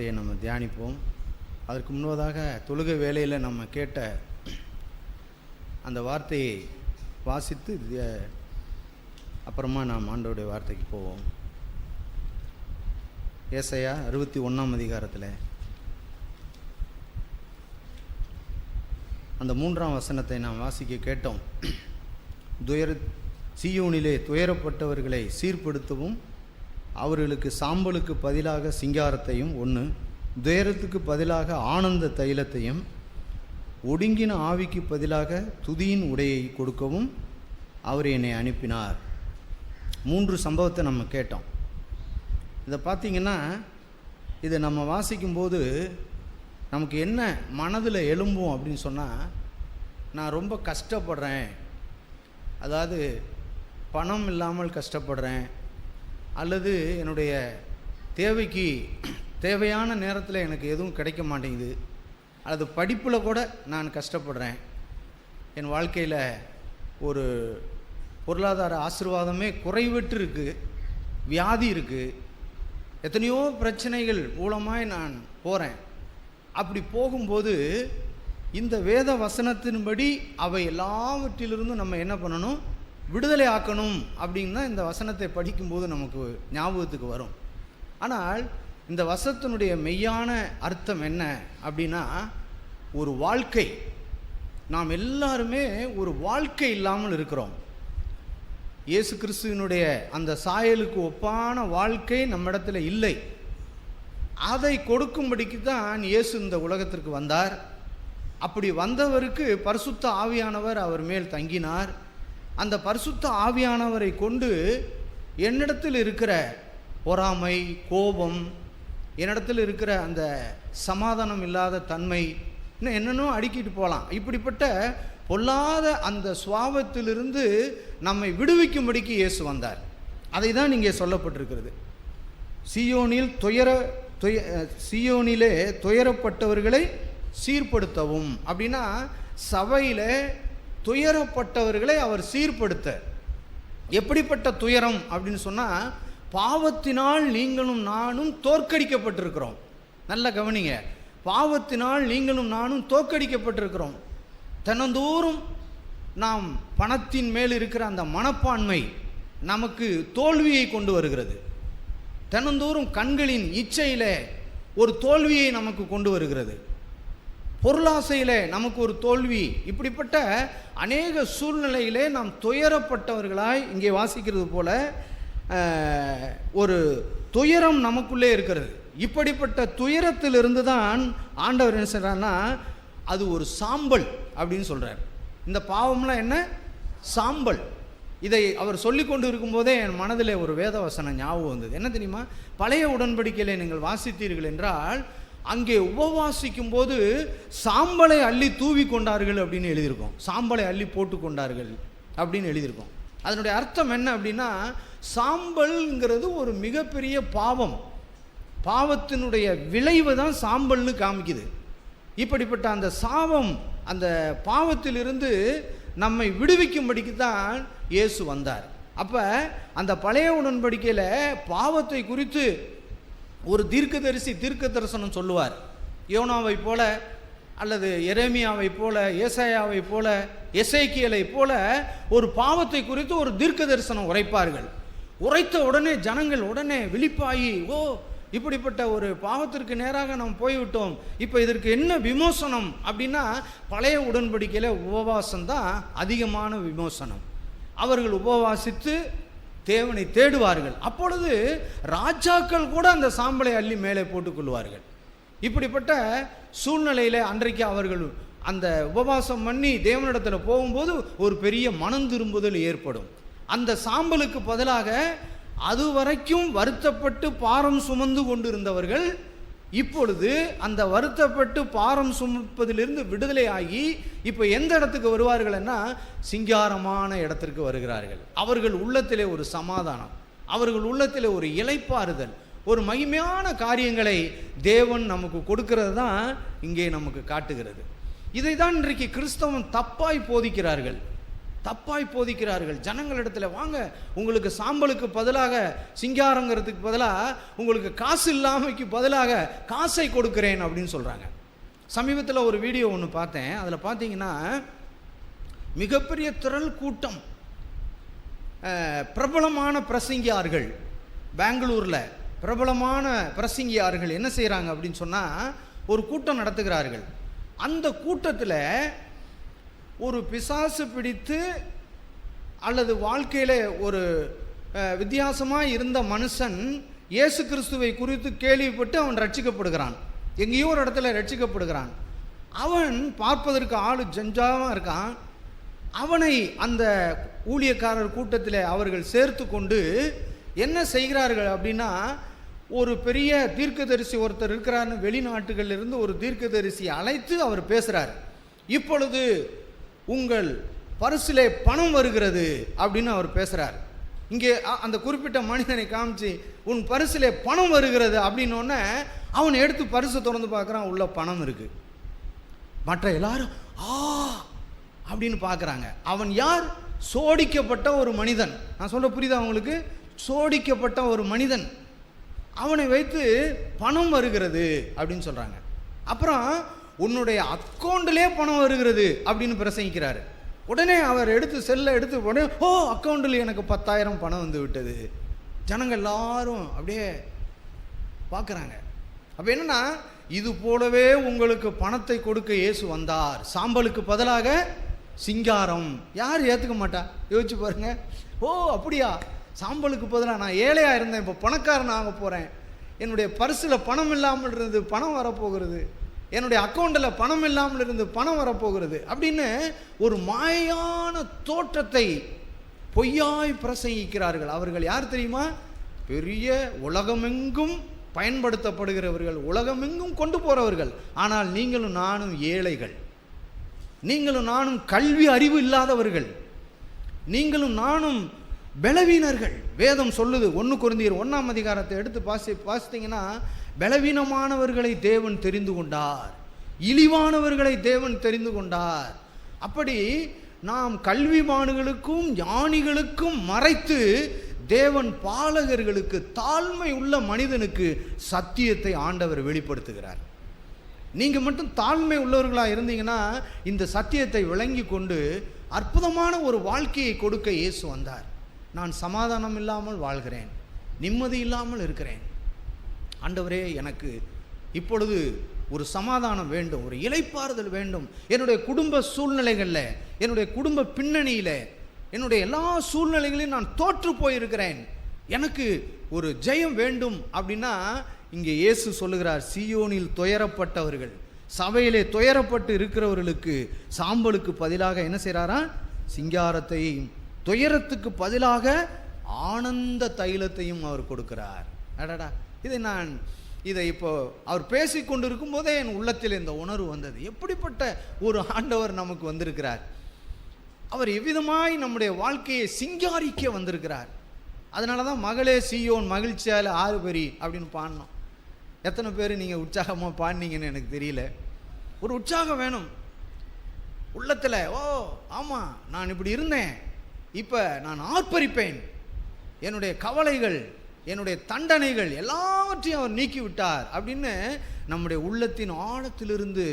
வார்த்தையை நம்ம தியானிப்போம். அதற்கு முன்பதாக தொழுகை வேளையில் நம்ம கேட்ட அந்த வார்த்தையை வாசித்து அப்புறமா நாம் ஆண்டவருடைய வார்த்தைக்கு போவோம். ஏசாயா 61ஆம் அதிகாரத்தில் அந்த 3ஆம் வசனத்தை நாம் வாசிக்க கேட்டோம். சீயோனிலே துயரப்பட்டவர்களை சீர்படுத்தவும் அவர்களுக்கு சாம்பலுக்கு பதிலாக சிங்காரத்தையும், துயரத்துக்கு பதிலாக ஆனந்த தைலத்தையும், ஒடுங்கின ஆவிக்கு பதிலாக துதியின் உடையை கொடுக்கவும் அவர் என்னை அனுப்பினார். 3 சம்பவத்தை நம்ம கேட்டோம். இதை பார்த்திங்கன்னா, இதை நம்ம வாசிக்கும்போது நமக்கு என்ன மனதில் எழும்பும் அப்படின்னு சொன்னால், நான் ரொம்ப கஷ்டப்படுறேன், அதாவது பணம் இல்லாமல் கஷ்டப்படுறேன், அல்லது என்னுடைய தேவைக்கு தேவையான நேரத்தில் எனக்கு எதுவும் கிடைக்க மாட்டேங்குது, அல்லது படிப்பில் கூட நான் கஷ்டப்படுறேன், என் வாழ்க்கையில் ஒரு பொருளாதார ஆசீர்வாதமே குறைவிட்டு இருக்குது, வியாதி இருக்குது, எத்தனையோ பிரச்சனைகள் மூலமாய் நான் போகிறேன். அப்படி போகும்போது இந்த வேத வசனத்தின்படி அவை எல்லாவற்றிலிருந்தும் நம்ம என்ன பண்ணணும், விடுதலை ஆக்கணும் அப்படின்னு தான் இந்த வசனத்தை படிக்கும்போது நமக்கு ஞாபகத்துக்கு வரும். ஆனால் இந்த வசனத்தினுடைய மெய்யான அர்த்தம் என்ன அப்படின்னா, ஒரு வாழ்க்கை, நாம் எல்லாருமே ஒரு வாழ்க்கை இல்லாமல் இருக்கிறோம். இயேசு கிறிஸ்துவினுடைய அந்த சாயலுக்கு ஒப்பான வாழ்க்கை நம்மிடத்தில் இல்லை. அதை கொடுக்கும்படிக்கு தான் இயேசு இந்த உலகத்திற்கு வந்தார். அப்படி வந்தவருக்கு பரிசுத்த ஆவியானவர் அவர் மேல் தங்கினார். அந்த பரிசுத்த ஆவியானவரை கொண்டு என்னிடத்தில் இருக்கிற பொறாமை, கோபம், என்னிடத்தில் இருக்கிற அந்த சமாதானம் இல்லாத தன்மை, இன்னும் என்னென்னோ அடுக்கிட்டு போகலாம். இப்படிப்பட்ட பொல்லாத அந்த சுவாபத்திலிருந்து நம்மை விடுவிக்கும்படிக்கு இயேசு வந்தார். அதை தான் இங்கே சொல்லப்பட்டிருக்கிறது. சீயோனிலே துயரப்பட்டவர்களை சீர்படுத்தவும் அப்படின்னா, சபையில் துயரப்பட்டவர்களை அவர் சீர்படுத்த. எப்படிப்பட்ட துயரம் அப்படின்னு சொன்னால், பாவத்தினால் நீங்களும் நானும் தோற்கடிக்கப்பட்டிருக்கிறோம். நல்ல கவனிங்க, பாவத்தினால் நீங்களும் நானும் தோற்கடிக்கப்பட்டிருக்கிறோம். தினந்தோறும் நாம் பணத்தின் மேல் இருக்கிற அந்த மனப்பான்மை நமக்கு தோல்வியை கொண்டு வருகிறது. தினந்தோறும் கண்களின் இச்சையில் ஒரு தோல்வியை நமக்கு கொண்டு வருகிறது. பொருளாசையில் நமக்கு ஒரு தோல்வி. இப்படிப்பட்ட அநேக சூழ்நிலையிலே நாம் துயரப்பட்டவர்களாய், இங்கே வாசிக்கிறது போல ஒரு துயரம் நமக்குள்ளே இருக்கிறது. இப்படிப்பட்ட துயரத்திலிருந்து தான் ஆண்டவர் என்ன சொல்றாருன்னா, அது ஒரு சாம்பல் அப்படின்னு சொல்கிறார். இந்த பாவம்லாம் என்ன? சாம்பல். இதை அவர் சொல்லி கொண்டு இருக்கும்போதே என் மனதில் ஒரு வேத வசனம் ஞாபகம் வந்தது. என்ன தெரியுமா? பழைய உடன்படிக்கையில் நீங்கள் வாசித்தீர்கள் என்றால், அங்கே உபவாசிக்கும் போது சாம்பலை அள்ளி தூவி கொண்டார்கள் அப்படின்னு எழுதியிருக்கோம். சாம்பலை அள்ளி போட்டு கொண்டார்கள் அப்படின்னு எழுதியிருக்கோம். அதனுடைய அர்த்தம் என்ன அப்படின்னா, சாம்பல்ங்கிறது ஒரு மிகப்பெரிய பாவம். பாவத்தினுடைய விளைவு தான் சாம்பல்னு காமிக்குது. இப்படிப்பட்ட அந்த சாபம், அந்த பாவத்திலிருந்து நம்மை விடுவிக்கும்படிக்கு தான் இயேசு வந்தார். அப்போ அந்த பழைய உடன்படிக்கையில் பாவத்தை குறித்து ஒரு தீர்க்க தரிசனம் சொல்லுவார். யோனாவை போல, அல்லது எரேமியாவை போல, ஏசாயாவை போல, எசேக்கியலை போல ஒரு பாவத்தை குறித்து ஒரு தீர்க்க தரிசனம் உரைப்பார்கள். உரைத்த உடனே ஜனங்கள் உடனே விழிப்பாகி, ஓ, இப்படிப்பட்ட ஒரு பாவத்திற்கு நேராக நாம் போய்விட்டோம், இப்போ இதற்கு என்ன விமோசனம் அப்படின்னா, பழைய உடன்படிக்கையில் உபவாசம் தான் அதிகமான விமோசனம். அவர்கள் உபவாசித்து தேவனை தேடுவார்கள். அப்பொழுது ராஜாக்கள் கூட அந்த சாம்பலை அள்ளி மேலே போட்டுக்கொள்வார்கள். இப்படிப்பட்ட சூழ்நிலையில் அன்றைக்கு அவர்கள் அந்த உபவாசம் பண்ணி தேவனிடத்தில் போகும்போது ஒரு பெரிய மனம் திரும்புதல் ஏற்படும். அந்த சாம்பலுக்கு பதிலாக அதுவரைக்கும் வருத்தப்பட்டு பாரம் சுமந்து கொண்டு இருந்தவர்கள் இப்பொழுது அந்த வருத்தப்பட்டு பாரம் சுமப்பதிலிருந்து விடுதலை ஆகி இப்போ எந்த இடத்துக்கு வருவார்கள்னா, சிங்காரமான இடத்திற்கு வருகிறார்கள். அவர்கள் உள்ளத்திலே ஒரு சமாதானம், அவர்கள் உள்ளத்திலே ஒரு இளைப்பாறுதல், ஒரு மகிமையான காரியங்களை தேவன் நமக்கு கொடுக்கிறது தான் இங்கே நமக்கு காட்டுகிறது. இதை தான் இன்றைக்கு கிறிஸ்தவம் தப்பாய் போதிக்கிறார்கள். தப்பாய் போதிக்கிறார்கள். ஜனங்களிடத்தில் வாங்க, உங்களுக்கு சாம்பலுக்கு பதிலாக சிங்காரங்கிறதுக்கு பதிலாக உங்களுக்கு காசு இல்லாமைக்கு பதிலாக காசை கொடுக்கிறேன் அப்படின்னு சொல்கிறாங்க. சமீபத்தில் ஒரு வீடியோ ஒன்று பார்த்தேன். அதில் பார்த்தீங்கன்னா மிகப்பெரிய திரள் கூட்டம், பிரபலமான பிரசங்கியார்கள், பெங்களூரில் பிரபலமான பிரசங்கியார்கள் என்ன செய்கிறாங்க அப்படின்னு சொன்னால் ஒரு கூட்டம் நடத்துகிறார்கள். அந்த கூட்டத்தில் ஒரு பிசாசு பிடித்து அல்லது வாழ்க்கையில் ஒரு வித்தியாசமாக இருந்த மனுஷன் இயேசு கிறிஸ்துவை குறித்து கேள்விப்பட்டு அவன் ரட்சிக்கப்படுகிறான். எங்கேயோ ஒரு இடத்துல ரட்சிக்கப்படுகிறான். அவன் பார்ப்பதற்கு ஆளு ஜஞ்சாவாக இருக்கான். அவனை அந்த ஊழியக்காரர் கூட்டத்தில் அவர்கள் சேர்த்து கொண்டு என்ன செய்கிறார்கள் அப்படின்னா, ஒரு பெரிய தீர்க்கதரிசி ஒருத்தர் இருக்கிறார்னு வெளிநாட்டுகளிலிருந்து ஒரு தீர்க்கதரிசி அழைத்து அவர் பேசுகிறார். இப்பொழுது உங்கள் பரிசிலே பணம் வருகிறது அப்படின்னு அவர் பேசுகிறார். இங்கே அந்த குறிப்பிட்ட மனிதனை காமிச்சு உன் பரிசிலே பணம் வருகிறது அப்படின்னோடனே அவன் எடுத்து பரிசு திறந்து பார்க்குறான், உள்ள பணம் இருக்கு. மற்ற எல்லாரும் அப்படின்னு பார்க்குறாங்க. அவன் யார்? சோடிக்கப்பட்ட ஒரு மனிதன். நான் சொல்ல புரியுதா அவங்களுக்கு? சோடிக்கப்பட்ட ஒரு மனிதன். அவனை வைத்து பணம் வருகிறது அப்படின்னு சொல்கிறாங்க. அப்புறம் உன்னுடைய அக்கௌண்ட்டிலே பணம் வருகிறது அப்படின்னு பிரசங்கிக்கிறாரு. உடனே அவர் எடுத்து செல்லை எடுத்து உடனே அக்கௌண்ட்டில் எனக்கு 10,000 பணம் வந்து விட்டது. ஜனங்கள் எல்லாரும் அப்படியே பார்க்குறாங்க. அப்போ என்னன்னா, இது போலவே உங்களுக்கு பணத்தை கொடுக்க இயேசு வந்தார், சாம்பலுக்கு பதிலாக சிங்காரம். யார் ஏற்றுக்க மாட்டா? யோசிச்சு பாருங்க. அப்படியா, சாம்பலுக்கு பதிலாக நான் ஏழையாக இருந்தேன், இப்போ பணக்காரன் ஆக போகிறேன், என்னுடைய பர்ஸில் பணம் இல்லாமல் இருந்து பணம் வரப்போகிறது, என்னுடைய அக்கௌண்ட்டில் பணம் இல்லாமல் இருந்து பணம் வரப்போகிறது அப்படின்னு ஒரு மாயான தோற்றத்தை பொய்யாய் பிரசங்கிக்கிறார்கள். அவர்கள் யார் தெரியுமா? பெரிய உலகமெங்கும் பயன்படுத்தப்படுகிறவர்கள், உலகமெங்கும் கொண்டு போகிறவர்கள். ஆனால் நீங்களும் நானும் ஏழைகள், நீங்களும் நானும் கல்வி அறிவு இல்லாதவர்கள், நீங்களும் நானும் பலவீனர்கள். வேதம் சொல்லுது, 1 கொரிந்தியர் 1ஆம் அதிகாரத்தை எடுத்து வாசித்தீங்கன்னா, பலவீனமானவர்களை தேவன் தெரிந்து கொண்டார், இழிவானவர்களை தேவன் தெரிந்து கொண்டார். அப்படி நாம் கல்விமான்களுக்கும் ஞானிகளுக்கும் மறைத்து தேவன் பாலகர்களுக்கு, தாழ்மை உள்ள மனிதனுக்கு சத்தியத்தை ஆண்டவர் வெளிப்படுத்துகிறார். நீங்கள் மட்டும் தாழ்மை உள்ளவர்களாக இருந்தீங்கன்னா இந்த சத்தியத்தை விளங்கி கொண்டு அற்புதமான ஒரு வாழ்க்கையை கொடுக்க இயேசு வந்தார். நான் சமாதானம் இல்லாமல் வாழ்கிறேன், நிம்மதி இல்லாமல் இருக்கிறேன், ஆண்டவரே எனக்கு இப்பொழுது ஒரு சமாதானம் வேண்டும், ஒரு இளைப்பாறுதல் வேண்டும். என்னுடைய குடும்ப சூழ்நிலைகளில், என்னுடைய குடும்ப பின்னணியில், என்னுடைய எல்லா சூழ்நிலைகளையும் நான் தோற்று போயிருக்கிறேன், எனக்கு ஒரு ஜெயம் வேண்டும் அப்படின்னா இங்கே இயேசு சொல்லுகிறார், சீயோனில் துயரப்பட்டவர்கள், சபையிலே துயரப்பட்டு இருக்கிறவர்களுக்கு சாம்பலுக்கு பதிலாக என்ன செய்கிறாரா? சிங்காரத்தையும், துயரத்துக்கு பதிலாக ஆனந்த தைலத்தையும் அவர் கொடுக்கிறார். அடடா, இதை இப்போ அவர் பேசிக்கொண்டு இருக்கும் போதே என் உள்ளத்தில் இந்த உணர்வு வந்தது. எப்படிப்பட்ட ஒரு ஆண்டவர் நமக்கு வந்திருக்கிறார்! அவர் எவ்விதமாய் நம்முடைய வாழ்க்கையை சிங்காரிக்க வந்திருக்கிறார். அதனால தான் மகளே சீயோன் மகிழ்ச்சியால் ஆறுபெரி அப்படின்னு பாடினோம். எத்தனை பேர் நீங்கள் உற்சாகமாக பாடினீங்கன்னு எனக்கு தெரியல. ஒரு உற்சாகம் வேணும் உள்ளத்தில். ஆமாம், நான் இப்படி இருந்தேன், இப்போ நான் ஆர்ப்பரிப்பேன், என்னுடைய கவலைகள், என்னுடைய தண்டனைகள் எல்லாவற்றையும் அவர் நீக்கி விட்டார் அப்படின்னு நம்முடைய உள்ளத்தின் ஆழத்திலிருந்து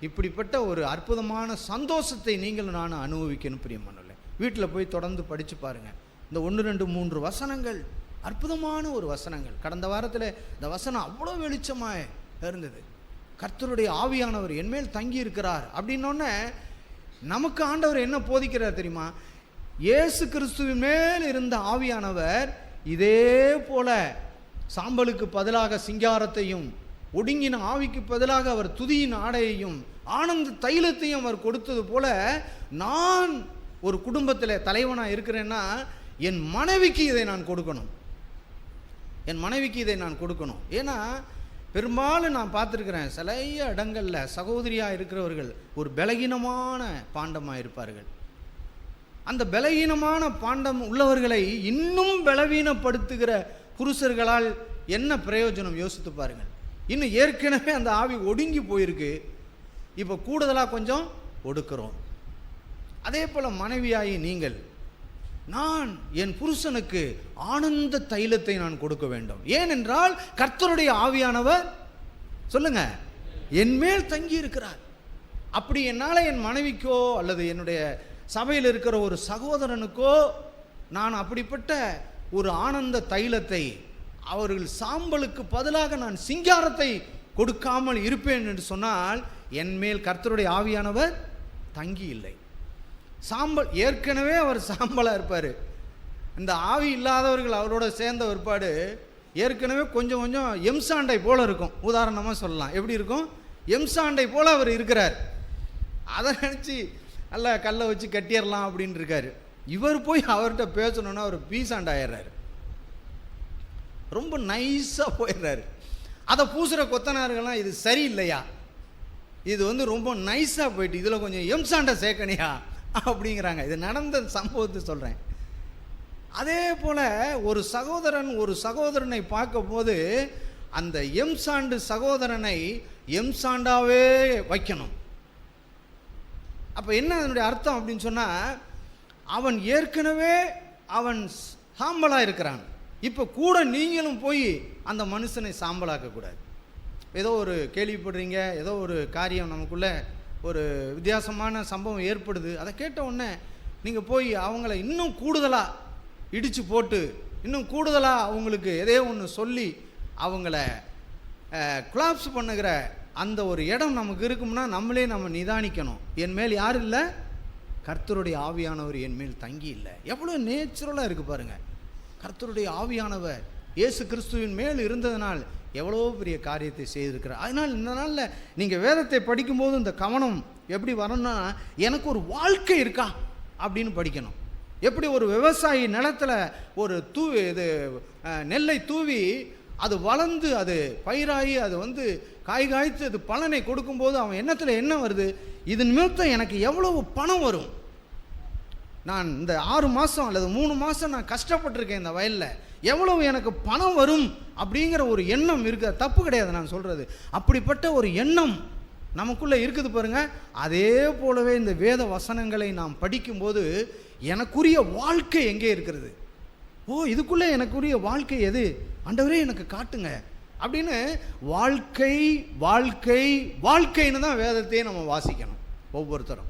இப்படிப்பட்ட ஒரு அற்புதமான சந்தோஷத்தை நீங்களும் நானும் அனுபவிக்கணும். பிரியமானவர்களே, வீட்டில் போய் தொடர்ந்து படித்து பாருங்கள். இந்த 1, 2, 3 வசனங்கள் அற்புதமான ஒரு வசனங்கள். கடந்த வாரத்தில் இந்த வசனம் அவ்வளோ வெளிச்சமாக இருந்தது. கர்த்தருடைய ஆவியானவர் என்மேல் தங்கி இருக்கிறார் அப்படின்னோடனே நமக்கு ஆண்டவர் என்ன போதிக்கிறார் தெரியுமா? இயேசு கிறிஸ்துவின் மேல் இருந்த ஆவியானவர் இதே போல சாம்பலுக்கு பதிலாக சிங்காரத்தையும், ஒடுங்கின ஆவிக்கு பதிலாக அவர் துதியின் ஆடையையும் ஆனந்த தைலத்தையும் அவர் கொடுத்தது போல, நான் ஒரு குடும்பத்தில் தலைவனாக இருக்கிறேன்னா என் மனைவிக்கு இதை நான் கொடுக்கணும், என் மனைவிக்கு இதை நான் கொடுக்கணும். ஏன்னா பெரும்பாலும் நான் பார்த்துருக்கிறேன், சில இடங்களில் சகோதரியாக இருக்கிறவர்கள் ஒரு பலகீனமான பாண்டமாக இருப்பார்கள். அந்த பலவீனமான பாண்டம் உள்ளவர்களை இன்னும் பலவீனப்படுத்துகிற புருஷர்களால் என்ன பிரயோஜனம்? யோசித்து பாருங்கள். இன்னும் ஏற்கனவே அந்த ஆவி ஒடுங்கி போயிருக்கு, இப்போ கூடுதலாக கொஞ்சம் ஒடுக்கிறோம். அதே போல மனைவியாகி நீங்கள், நான் என் புருஷனுக்கு ஆனந்த தைலத்தை நான் கொடுக்க வேண்டும். ஏனென்றால் கர்த்தருடைய ஆவியானவர் சொல்லுங்க என் மேல் தங்கி இருக்கிறார். அப்படி என்னால் என் மனைவிக்கோ அல்லது என்னுடைய சபையில் இருக்கிற ஒரு சகோதரனுக்கோ நான் அப்படிப்பட்ட ஒரு ஆனந்த தைலத்தை, அவர்கள் சாம்பலுக்கு பதிலாக நான் சிங்காரத்தை கொடுக்காமல் இருப்பேன் என்று சொன்னால் என் மேல் கர்த்தருடைய ஆவியானவர் தங்கி இல்லை. சாம்பல், ஏற்கனவே அவர் சாம்பலாக இருப்பார். இந்த ஆவி இல்லாதவர்கள் அவரோட சேர்ந்த ஒருபாடு ஏற்கனவே கொஞ்சம் கொஞ்சம் எம்சாண்டை போல இருக்கும். உதாரணமாக சொல்லலாம், எப்படி இருக்கும்? எம்சாண்டை போல அவர் இருக்கிறார். அதை நினச்சி நல்லா கல்லை வச்சு கட்டிடலாம் அப்படின்னு இருக்காரு. இவர் போய் அவர்கிட்ட பேசணுன்னா அவர் பீசாண்டாயிடுறாரு, ரொம்ப நைஸாக போயிடுறாரு. அதை பூசுகிற கொத்தனார்கள்லாம் இது சரியில்லையா, இது ரொம்ப நைஸாக போயிட்டு இதில் கொஞ்சம் எம்சாண்டை சேர்க்கணியா அப்படிங்கிறாங்க. இது நடந்த சம்பவத்தை சொல்கிறேன். அதே போல் ஒரு சகோதரன் ஒரு சகோதரனை பார்க்கும் போது அந்த எம்சாண்டு சகோதரனை எம்சாண்டாவே வைக்கணும். அப்போ என்ன அதனுடைய அர்த்தம் அப்படின்னு சொன்னால், அவன் ஏற்கனவே அவன் சாம்பலாக இருக்கிறான், இப்போ கூட நீங்களும் போய் அந்த மனுஷனை சாம்பலாக்கக்கூடாது. ஏதோ ஒரு கேள்விப்படுறீங்க, ஏதோ ஒரு காரியம் நமக்குள்ளே ஒரு வித்தியாசமான சம்பவம் ஏற்படுது, அதை கேட்ட உடனே நீங்கள் போய் அவங்கள இன்னும் கூடுதலாக இடித்து போட்டு இன்னும் கூடுதலாக அவங்களுக்கு எதையோ ஒன்று சொல்லி அவங்கள கொலாப்ஸ் பண்ணுகிற அந்த ஒரு இடம் நமக்கு இருக்கும்னா நம்மளே நம்ம நிதானிக்கணும். என் மேல் யார் இல்லை? கர்த்தருடைய ஆவியானவர் என் மேல் தங்கி இல்லை. எவ்வளோ நேச்சுரலாக இருக்குது பாருங்கள். கர்த்தருடைய ஆவியானவர் இயேசு கிறிஸ்துவின் மேல் இருந்ததனால் எவ்வளோ பெரிய காரியத்தை செய்திருக்கிறார். அதனால் இந்த நாளில் நீங்கள் வேதத்தை படிக்கும்போது இந்த கவனம் எப்படி வரணும்னா, எனக்கு ஒரு வாழ்க்கை இருக்கா அப்படின்னு படிக்கணும். எப்படி ஒரு விவசாயி நிலத்தில் ஒரு நெல்லை தூவி அது வளர்ந்து அது பயிராகி அது காய் காய்த்து அது பலனை கொடுக்கும்போது அவன் எண்ணத்தில் என்ன வருது? இதன் நிமித்தம் எனக்கு எவ்வளவு பணம் வரும், நான் இந்த 6 மாதம் அல்லது 3 மாதம் நான் கஷ்டப்பட்டிருக்கேன் இந்த வயலில், எவ்வளவு எனக்கு பணம் வரும் அப்படிங்கிற ஒரு எண்ணம் இருக்க. தப்பு கிடையாது நான் சொல்கிறது. அப்படிப்பட்ட ஒரு எண்ணம் நமக்குள்ளே இருக்குது பாருங்க. அதே போலவே இந்த வேத வசனங்களை நாம் படிக்கும்போது எனக்குரிய வாழ்க்கை எங்கே இருக்கிறது? இதுக்குள்ளே எனக்குரிய வாழ்க்கை எது? ஆண்டவரே எனக்கு காட்டுங்க அப்படின்னு வாழ்க்கை வாழ்க்கை வாழ்க்கைன்னு தான் வேதத்தையே நம்ம வாசிக்கணும் ஒவ்வொருத்தரும்.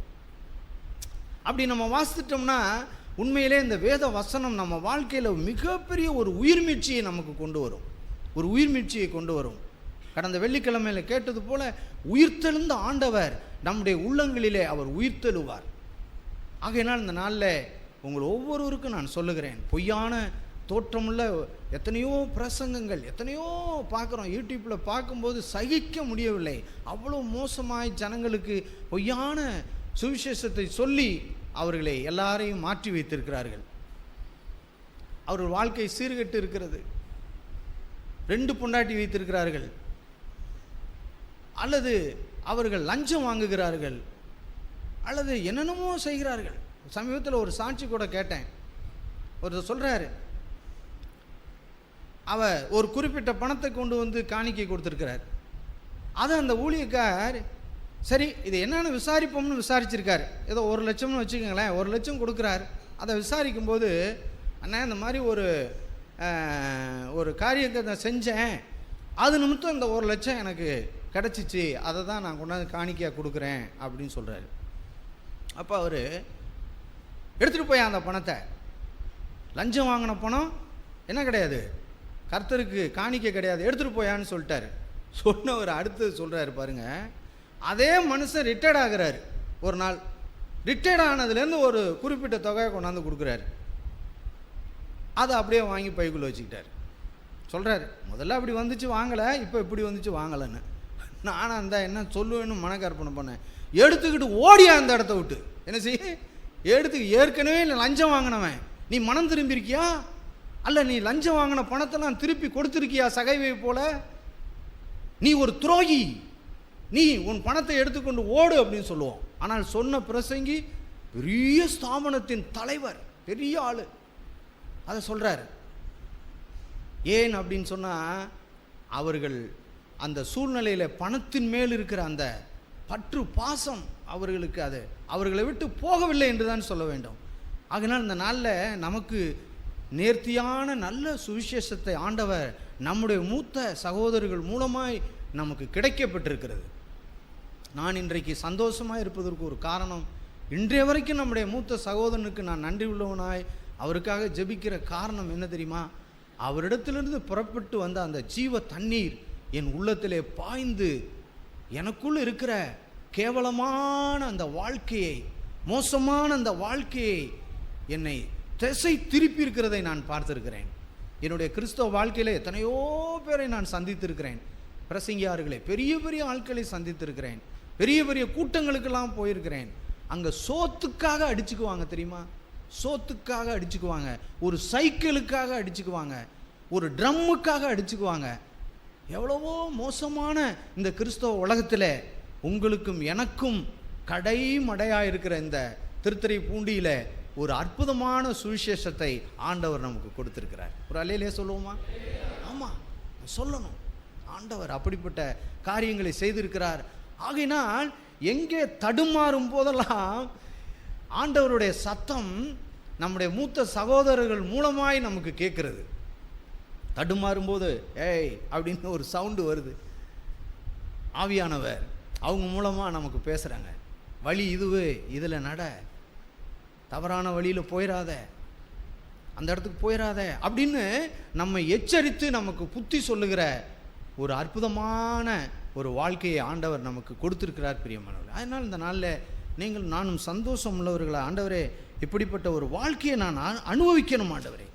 அப்படி நம்ம வாசிச்சிட்டோம்னா உண்மையிலே இந்த வேத வசனம் நம்ம வாழ்க்கையில் மிகப்பெரிய ஒரு உயிர்மீழ்ச்சியை நமக்கு கொண்டு வரும், ஒரு உயிர்மீழ்ச்சியை கொண்டு வரும். கடந்த வெள்ளிக்கிழமையில் கேட்டது போல உயிர்த்தெழுந்த ஆண்டவர் நம்முடைய உள்ளங்களிலே அவர் உயிர்த்தெழுவார். ஆகையினால் இந்த நாளில் உங்கள் ஒவ்வொருவருக்கும் நான் சொல்லுகிறேன், பொய்யான தோற்றமுள்ள எத்தனையோ பிரசங்கங்கள் எத்தனையோ பார்க்குறோம், யூடியூப்பில் பார்க்கும்போது சகிக்க முடியவில்லை. அவ்வளோ மோசமாய் ஜனங்களுக்கு பொய்யான சுவிசேஷத்தை சொல்லி அவர்களை எல்லாரையும் மாற்றி வைத்திருக்கிறார்கள். அவர்கள் வாழ்க்கை சீர்கெட்டு இருக்கிறது. 2 பொண்டாட்டி வைத்திருக்கிறார்கள், அல்லது அவர்கள் லஞ்சம் வாங்குகிறார்கள், அல்லது என்னென்னமோ செய்கிறார்கள். சமீபத்தில் ஒரு சாட்சி கூட கேட்டேன். ஒருத்தர் சொல்கிறாரு, அவர் ஒரு குறிப்பிட்ட பணத்தை கொண்டு காணிக்கை கொடுத்துருக்கிறார். அதை அந்த ஊழியக்கார் சரி இது என்னென்னு விசாரிப்போம்னு விசாரிச்சிருக்கார். ஏதோ 1 லட்சம்னு வச்சுக்கோங்களேன், 1 லட்சம் கொடுக்குறார். அதை விசாரிக்கும்போது, அண்ணா இந்த மாதிரி ஒரு காரியத்தை நான் செஞ்சேன், அது நிமித்தம் இந்த 1 லட்சம் எனக்கு கிடச்சிச்சு, அதை தான் நான் கொண்டாந்து காணிக்கையாக கொடுக்குறேன் அப்படின்னு சொல்கிறாரு. அப்போ அவர் எடுத்துகிட்டு போய் அந்த பணத்தை, லஞ்சம் வாங்கின பணம் என்ன கிடையாது, கர்த்தருக்கு காணிக்கை கிடையாது, எடுத்துகிட்டு போயான்னு சொல்லிட்டாரு. சொன்னவர் அடுத்து சொல்கிறாரு பாருங்க, அதே மனுஷன் ரிட்டையர்ட் ஆகிறாரு. ஒரு நாள் ரிட்டையர்ட் ஆனதுலேருந்து ஒரு குறிப்பிட்ட தொகையை கொண்டாந்து கொடுக்குறாரு. அதை அப்படியே வாங்கி பைக்குள்ளே வச்சுக்கிட்டார். சொல்கிறாரு, முதல்ல அப்படி வந்துச்சு வாங்கலை, இப்போ இப்படி வந்துச்சு வாங்கலைன்னு. நானும் அந்த என்ன சொல்லுவேன்னு மனக்கற்பனை பண்ணேன். எடுத்துக்கிட்டு ஓடியா அந்த இடத்த விட்டு. என்ன செய்ய ஏற்கனவே இல்லை லஞ்சம் வாங்கினவன், நீ மனம் திரும்பியிருக்கியா? அல்ல நீ லஞ்சம் வாங்கின பணத்தெல்லாம் திருப்பி கொடுத்துருக்கியா சகைவை போல? நீ ஒரு துரோகி, நீ உன் பணத்தை எடுத்துக்கொண்டு ஓடு அப்படின்னு சொல்லுவோம். ஆனால் சொன்ன பிரசங்கி பெரிய ஸ்தாபனத்தின் தலைவர், பெரிய ஆளு, அதை சொல்றாரு. ஏன் அப்படின்னு சொன்னா, அவர்கள் அந்த சூழ்நிலையில் பணத்தின் மேல் இருக்கிற அந்த பற்று பாசம் அவர்களுக்கு அது அவர்களை விட்டு போகவில்லை என்று தான் சொல்ல வேண்டும். ஆகினால் இந்த நாளில் நமக்கு நேர்த்தியான நல்ல சுவிசேஷத்தை ஆண்டவர் நம்முடைய மூத்த சகோதரர்கள் மூலமாய் நமக்கு கிடைக்கப்பட்டிருக்கிறது. நான் இன்றைக்கு சந்தோஷமாக இருப்பதற்கு ஒரு காரணம், இன்றைய வரைக்கும் நம்முடைய மூத்த சகோதரனுக்கு நான் நன்றி உள்ளவனாய் அவருக்காக ஜெபிக்கிற காரணம் என்ன தெரியுமா? அவரிடத்திலிருந்து புறப்பட்டு வந்த அந்த ஜீவ தண்ணீர் என் உள்ளத்திலே பாய்ந்து எனக்குள் இருக்கிற கேவலமான அந்த வாழ்க்கையை, மோசமான அந்த வாழ்க்கையை என்னை திசை திருப்பி இருக்கிறதை நான் பார்த்திருக்கிறேன். என்னுடைய கிறிஸ்தவ வாழ்க்கையில் எத்தனையோ பேரை நான் சந்தித்திருக்கிறேன். பிரசங்கியார்களை, பெரிய பெரிய ஆட்களை சந்தித்திருக்கிறேன். பெரிய பெரிய கூட்டங்களுக்கெல்லாம் போயிருக்கிறேன். அங்கே சோத்துக்காக அடிச்சுக்குவாங்க தெரியுமா? சோத்துக்காக அடிச்சுக்குவாங்க, ஒரு சைக்கிளுக்காக அடிச்சுக்குவாங்க, ஒரு ட்ரம்முக்காக அடிச்சுக்குவாங்க. எவ்வளவோ மோசமான இந்த கிறிஸ்தவ உலகத்தில் உங்களுக்கும் எனக்கும் கடைமடையாக இருக்கிற இந்த திருத்துறைப்பூண்டியில் ஒரு அற்புதமான சுவிசேஷத்தை ஆண்டவர் நமக்கு கொடுத்திருக்கிறார். ஒரு அல்லேலூயா சொல்லுவோமா? ஆமாம், சொல்லணும். ஆண்டவர் அப்படிப்பட்ட காரியங்களை செய்திருக்கிறார். ஆகையினால் எங்கே தடுமாறும் போதெல்லாம் ஆண்டவருடைய சத்தம் நம்முடைய மூத்த சகோதரர்கள் மூலமாய் நமக்கு கேட்கிறது. தடுமாறும் போது ஏய் அப்படின்னு ஒரு சவுண்டு வருது. ஆவியானவர் அவங்க மூலமாக நமக்கு பேசுகிறாங்க. வழி இதுவே, இதில் நட, தவறான வழியில் போயிடாத, அந்த இடத்துக்கு போயிடாத அப்படின்னு நம்ம எச்சரித்து நமக்கு புத்தி சொல்லுகிற ஒரு அற்புதமான ஒரு வாழ்க்கையை ஆண்டவர் நமக்கு கொடுத்துருக்கிறார் பிரியமானவர்கள். அதனால் இந்த நாளில் நீங்கள் நானும் சந்தோஷம் உள்ளவர்களை, ஆண்டவரே இப்படிப்பட்ட ஒரு வாழ்க்கையை நான் அனுபவிக்கணும் ஆண்டவரே,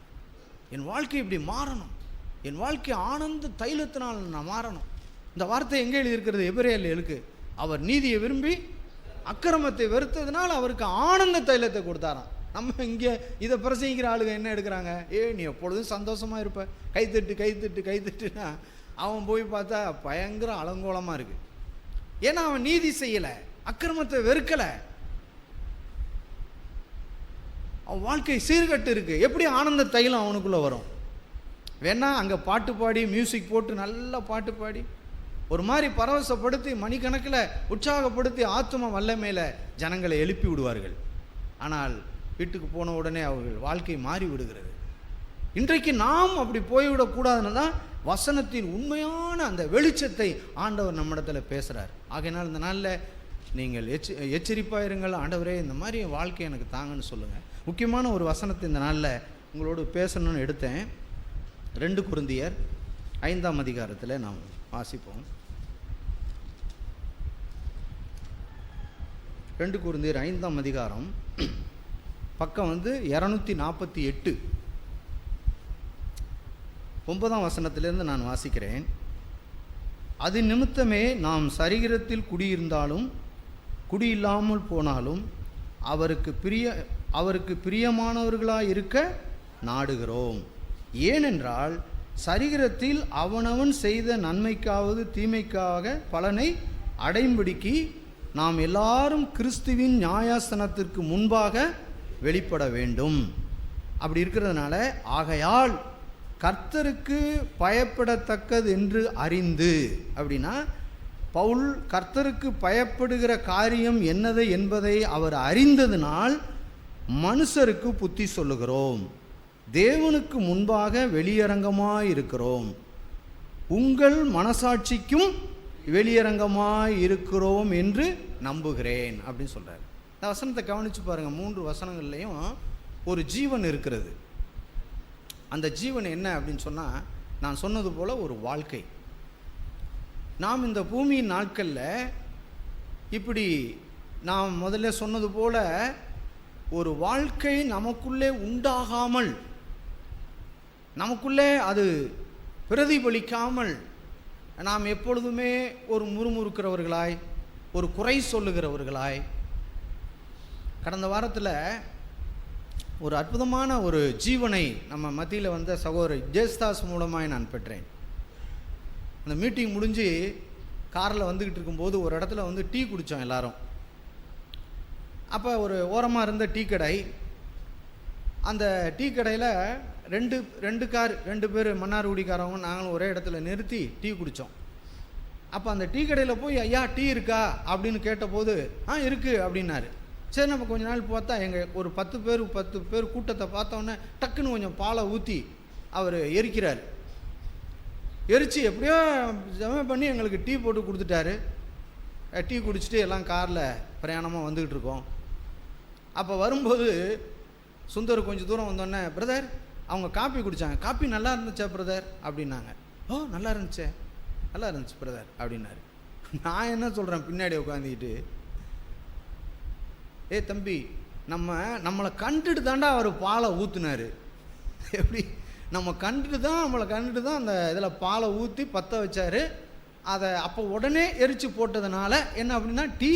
என் வாழ்க்கை இப்படி மாறணும், என் வாழ்க்கை ஆனந்த தைலத்தினால் நான் மாறணும். இந்த வார்த்தை எங்கே எழுதியிருக்கிறது? எபிரேயரில் இருக்கு. அவர் நீதியை விரும்பி அக்கிரமத்தை வெறுத்ததுனால் அவருக்கு ஆனந்த தைலத்தை கொடுத்தாராம். நம்ம இங்கே இதை பிரசங்கிக்கிற ஆளுங்க என்ன எடுக்கிறாங்க? நீ எப்பொழுதும் சந்தோஷமாக இருப்ப, கைத்தட்டு கைத்தட்டு கைத்தட்டுனா அவன் போய் பார்த்தா பயங்கர அலங்கோலமாக இருக்கு. ஏன்னா அவன் நீதி செய்யலை, அக்கிரமத்தை வெறுக்கலை, அவன் வாழ்க்கை சீர்கட்டு இருக்கு. எப்படி ஆனந்த தைலம் அவனுக்குள்ளே வரும்? வேணா அங்கே பாட்டு பாடி, மியூசிக் போட்டு நல்லா பாட்டு பாடி ஒரு மாதிரி பரவசப்படுத்தி மணிக்கணக்கில் உற்சாகப்படுத்தி ஆத்தும வல்லமையில் ஜனங்களை எழுப்பி விடுவார்கள். ஆனால் வீட்டுக்கு போன உடனே அவர்கள் வாழ்க்கை மாறி விடுகிறது. இன்றைக்கு நாம் அப்படி போய்விடக்கூடாதுன்னு தான் வசனத்தின் உண்மையான அந்த வெளிச்சத்தை ஆண்டவர் நம்மிடத்தில் பேசுகிறார். ஆகையினால் இந்த நாளில் நீங்கள் எச்சரிப்பாக இருங்கள். ஆண்டவரே இந்த மாதிரி வாழ்க்கை எனக்கு தாங்கன்னு சொல்லுங்கள். முக்கியமான ஒரு வசனத்தை இந்த நாளில் உங்களோடு பேசணும்னு எடுத்தேன். 2 கொரிந்தியர் 5ஆம் அதிகாரத்தில் நாம் வாசிப்போம். 2 கொரிந்தியர் 5ஆம் அதிகாரம் பக்கம் 248 9ஆம் வசனத்திலிருந்து நான் வாசிக்கிறேன். அது நிமித்தமே நாம் சரீரத்தில் குடியிருந்தாலும் குடியில்லாமல் போனாலும் அவருக்கு பிரியமானவர்களாக இருக்க நாடுகிறோம். ஏனென்றால் சரீரத்தில் அவனவன் செய்த நன்மைக்காவது தீமைக்காக பலனை அடையும்படிக்கு நாம் எல்லாரும் கிறிஸ்துவின் நியாயாசனத்திற்கு முன்பாக வெளிப்பட வேண்டும். அப்படி இருக்கிறதுனால ஆகையால் கர்த்தருக்கு பயப்படத்தக்கது என்று அறிந்து, அப்படின்னா பவுல் கர்த்தருக்கு பயப்படுகிற காரியம் என்னது என்பதை அவர் அறிந்ததினால் மனுஷருக்கு புத்தி சொல்லுகிறோம், தேவனுக்கு முன்பாக வெளியரங்கமாயிருக்கிறோம், உங்கள் மனசாட்சிக்கும் வெளியரங்கமாயிருக்கிறோம் என்று நம்புகிறேன் அப்படின்னு சொல்கிறார். இந்த வசனத்தை கவனித்து பாருங்கள். 3 வசனங்கள்லையும் ஒரு ஜீவன் இருக்கிறது. அந்த ஜீவன் என்ன அப்படின்னு சொன்னால், நான் சொன்னது போல் ஒரு வாழ்க்கை. நாம் இந்த பூமியின் நாட்களில் இப்படி நாம் முதல்ல சொன்னது போல் ஒரு வாழ்க்கை நமக்குள்ளே உண்டாகாமல், நமக்குள்ளே அது பிரதிபலிக்காமல் நாம் எப்பொழுதுமே ஒரு முறுமுறுக்கிறவர்களாய், ஒரு குறை சொல்லுகிறவர்களாய். கடந்த வாரத்தில் ஒரு அற்புதமான ஒரு ஜீவனை நம்ம மத்தியில் வந்த சகோதரர் ஜேஸ்தாஸ் மூலமாய் நான் பெற்றேன். அந்த மீட்டிங் முடிஞ்சு காரில் வந்துக்கிட்டு இருக்கும்போது ஒரு இடத்துல டீ குடித்தோம் எல்லாரும். அப்போ ஒரு ஓரமாக இருந்த டீ கடை, அந்த டீ கடையில் ரெண்டு பேர் மன்னார்குடிக்காரவங்க நாங்களும் ஒரே இடத்துல நிறுத்தி டீ குடித்தோம். அப்போ அந்த டீ கடையில் போய் ஐயா டீ இருக்கா அப்படின்னு கேட்டபோது இருக்குது அப்படின்னாரு. சரி, நம்ம கொஞ்ச நாள் பார்த்தா எங்கள் ஒரு 10 பேர் கூட்டத்தை பார்த்தோன்னே டக்குன்னு கொஞ்சம் பாலை ஊற்றி அவர் எரிக்கிறார். எரித்து எப்படியோ ஜம பண்ணி எங்களுக்கு டீ போட்டு கொடுத்துட்டாரு. டீ குடிச்சிட்டு எல்லாம் காரில் பிரயாணமாக வந்துக்கிட்டு இருக்கோம். அப்போ வரும்போது சுந்தர் கொஞ்சம் தூரம் வந்தோடனே, பிரதர் அவங்க காப்பி குடித்தாங்க, காப்பி நல்லா இருந்துச்சா பிரதர் அப்படின்னாங்க. ஓ நல்லா இருந்துச்சு பிரதர் அப்படின்னாரு. நான் என்ன சொல்கிறேன் பின்னாடி உட்காந்துக்கிட்டு, தம்பி நம்மளை கண்டுட்டு தாண்டா அவர் பாலை ஊற்றுனாரு. எப்படி நம்மளை கண்டுட்டு தான் அந்த இதில் பாலை ஊற்றி பற்ற வச்சார். அதை அப்போ உடனே எரித்து போட்டதுனால என்ன அப்படின்னா டீ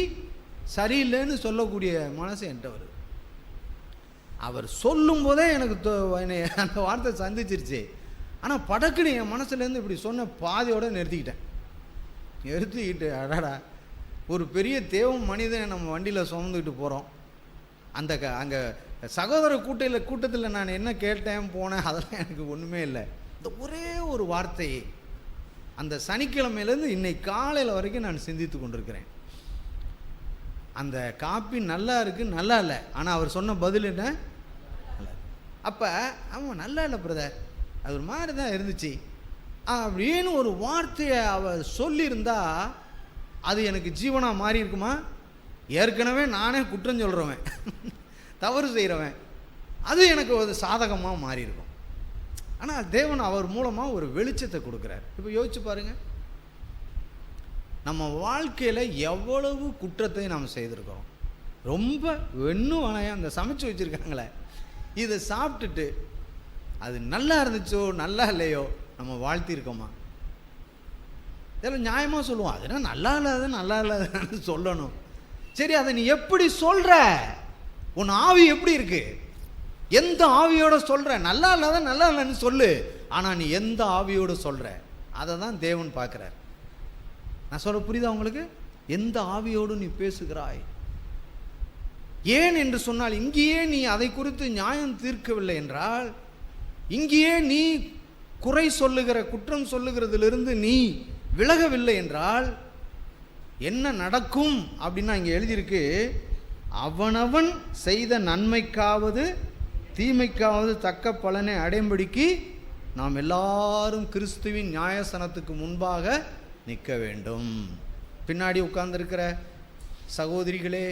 சரியில்லைன்னு சொல்லக்கூடிய மனசு என்கிட்ட வருது. அவர் சொல்லும் போதே எனக்கு என்னை அந்த வார்த்தை சந்திச்சிருச்சு. ஆனால் படக்குன்னு என் மனசுலேருந்து இப்படி சொன்ன பாதியோடு நிறுத்திக்கிட்டு அடாடா, ஒரு பெரிய தேவம் மனிதனை நம்ம வண்டியில் சுமந்துக்கிட்டு போகிறோம். அங்கே சகோதர கூட்டத்தில் நான் என்ன கேட்டேன் போனேன் அதெல்லாம் எனக்கு ஒன்றுமே இல்லை. இந்த ஒரே ஒரு வார்த்தையை அந்த சனிக்கிழமையிலேருந்து இன்னைக்கு காலையில் வரைக்கும் நான் சிந்தித்து கொண்டிருக்கிறேன். அந்த காப்பி நல்லா இருக்குது, நல்லா இல்லை. ஆனால் அவர் சொன்ன பதில் என்ன? அப்போ ஆமாம் நல்லா இல்லை பிரதர், அது ஒரு மாதிரி தான் இருந்துச்சு அப்படின்னு ஒரு வார்த்தையை அவர் சொல்லியிருந்தா அது எனக்கு ஜீவனாக மாறி இருக்குமா? ஏற்கனவே நானே குற்றம் சொல்கிறவன், தவறு செய்கிறவன், அது எனக்கு ஒரு சாதகமாக மாறி இருக்கும். ஆனால் தேவன் அவர் மூலமாக ஒரு வெளிச்சத்தை கொடுக்குறார். இப்போ யோசிச்சு பாருங்கள், நம்ம வாழ்க்கையில் எவ்வளவு குற்றத்தை நாம் செய்திருக்கிறோம். ரொம்ப வெண்ணும் வனையம் அந்த சமைச்சு வச்சுருக்காங்களே, இதை சாப்பிட்டுட்டு அது நல்லா இருந்துச்சோ நல்லா இல்லையோ நம்ம வாழ்த்திருக்கோமா? இதெல்லாம் நியாயமாக சொல்லுவோம், அதுனா நல்லா இல்லாதுன்னு சொல்லணும். சரி, அதை நீ எப்படி சொல்கிற? உன் ஆவி எப்படி இருக்கு? எந்த ஆவியோட சொல்கிற? நல்லா இல்லைன்னு சொல்லு, ஆனால் நீ எந்த ஆவியோடு சொல்கிற அதை தான் தேவன் பார்க்குறார். நான் சொல்ல புரியுதா உங்களுக்கு? எந்த ஆவியோடு நீ பேசுகிறாய்? ஏன் என்று சொன்னால், இங்கேயே நீ அதை குறித்து நியாயம் தீர்க்கவில்லை என்றால், இங்கேயே நீ குறை சொல்லுகிற குற்றம் சொல்லுகிறதிலிருந்து நீ விலகவில்லை என்றால் என்ன நடக்கும் அப்படின்னா, இங்கே எழுதியிருக்கு, அவனவன் செய்த நன்மைக்காவது தீமைக்காவது தக்க பலனை அடையும்படிக்கு நாம் எல்லாரும் கிறிஸ்துவின் நியாயசனத்துக்கு முன்பாக நிற்க வேண்டும். பின்னாடி உட்கார்ந்திருக்கிற சகோதரிகளே,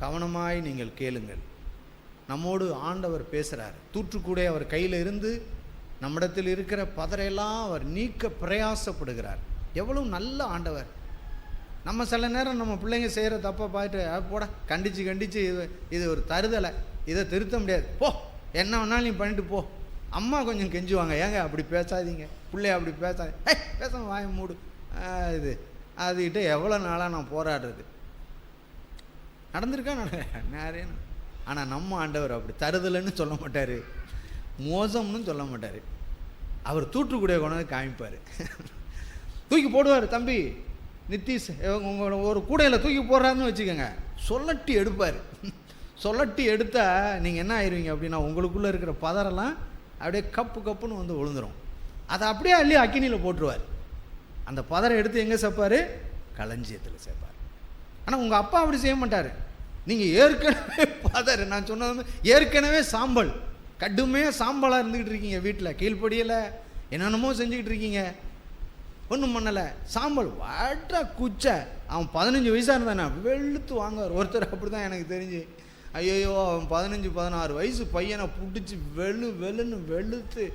கவனமாய் நீங்கள் கேளுங்கள். நம்மோடு ஆண்டவர் பேசுகிறார். தூற்றுக்கூடே அவர் கையில் இருந்து நம்மிடத்தில் இருக்கிற பதறையெல்லாம் அவர் நீக்க பிரயாசப்படுகிறார். எவ்வளவு நல்ல ஆண்டவர். நம்ம சில நேரம் நம்ம பிள்ளைங்க செய்கிற தப்பை பார்த்துட்டு போட கண்டித்து இது ஒரு தருதலை, இதை திருத்த முடியாது, போ என்ன வேணாலும் நீ பண்ணிட்டு போ. அம்மா கொஞ்சம் கெஞ்சுவாங்க, ஏங்க அப்படி பேசாதீங்க, பிள்ளைய அப்படி பேசாதீங்க, பேசாம வாய மூடு, இது அதுக்கிட்ட எவ்வளோ நாளாக நான் போராடுறது நடந்திருக்கா நிறைய. ஆனால் நம்ம ஆண்டவர் அப்படி தருதலைன்னு சொல்ல மாட்டார், மோசம்னு சொல்ல மாட்டார். அவர் தூற்றுக்கூடிய கொண்டாந்து காமிப்பார், தூக்கி போடுவார். தம்பி நித்தீஷ் உங்களோட ஒரு கூடையில் தூக்கி போடுறாருன்னு வச்சுக்கோங்க, சொல்லட்டி எடுப்பார். சொல்லட்டி எடுத்தால் நீங்கள் என்ன ஆயிடுவீங்க அப்படின்னா, உங்களுக்குள்ளே இருக்கிற பதரெல்லாம் அப்படியே கப்புன்னு வந்து விழுந்துடும். அதை அப்படியே அள்ளி அக்கினியில் போட்டுருவார். அந்த பதரை எடுத்து எங்கே சேர்ப்பார்? களஞ்சியத்தில் சேர்ப்பார். ஆனால் உங்கள் அப்பா அப்படி செய்ய மாட்டார். நீங்கள் ஏற்கனவே பதர், நான் சொன்னது ஏற்கனவே சாம்பல், கடுமையாக சாம்பலாக இருந்துக்கிட்டு இருக்கீங்க, வீட்டில் கீழ்ப்படியில் என்னென்னமோ செஞ்சுக்கிட்டு இருக்கீங்க, ஒன்றும் பண்ணலை, சாம்பல் வாட்டா குச்சை. அவன் 15 வயசாக இருந்தானே வெளுத்து வாங்குவார். ஒருத்தர் அப்படி தான் எனக்கு தெரிஞ்சு, ஐயோ அவன் 15-16 வயசு பையனை பிடிச்சி வெளுன்னு வெளுத்து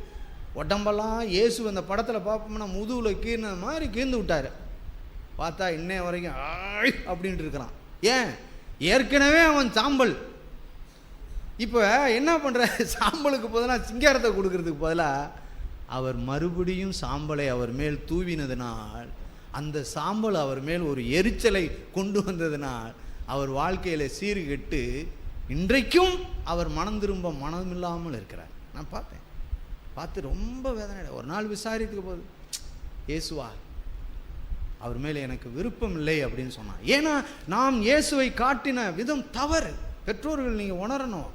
உடம்பெல்லாம் இயேசு அந்த படத்தில் பார்ப்போம்னா முதுகில் கீர்னது மாதிரி கீர்ந்து விட்டார். பார்த்தா இன்னைய வரைக்கும் அப்படின்ட்டு இருக்கிறான். ஏன்? ஏற்கனவே அவன் சாம்பல். இப்போ என்ன பண்ணுற, சாம்பலுக்கு பதிலாக சிங்காரத்தை கொடுக்கறதுக்கு பதிலாக அவர் மறுபடியும் சாம்பலை அவர் மேல் தூவினதுனால், அந்த சாம்பல் அவர் மேல் ஒரு எரிச்சலை கொண்டு வந்ததினால் அவர் வாழ்க்கையில் சீர்கெட்டு இன்றைக்கும் அவர் மனம் திரும்ப மனமில்லாமல் இருக்கிறார். நான் பார்த்து ரொம்ப வேதனை. ஒரு நாள் விசாரித்துக்க போது, இயேசுவா அவர் மேலே எனக்கு விருப்பம் இல்லை அப்படின்னு சொன்னான். ஏன்னா நாம் இயேசுவை காட்டின விதம் தவறு. பெற்றோர்கள் நீங்கள் உணரணும்,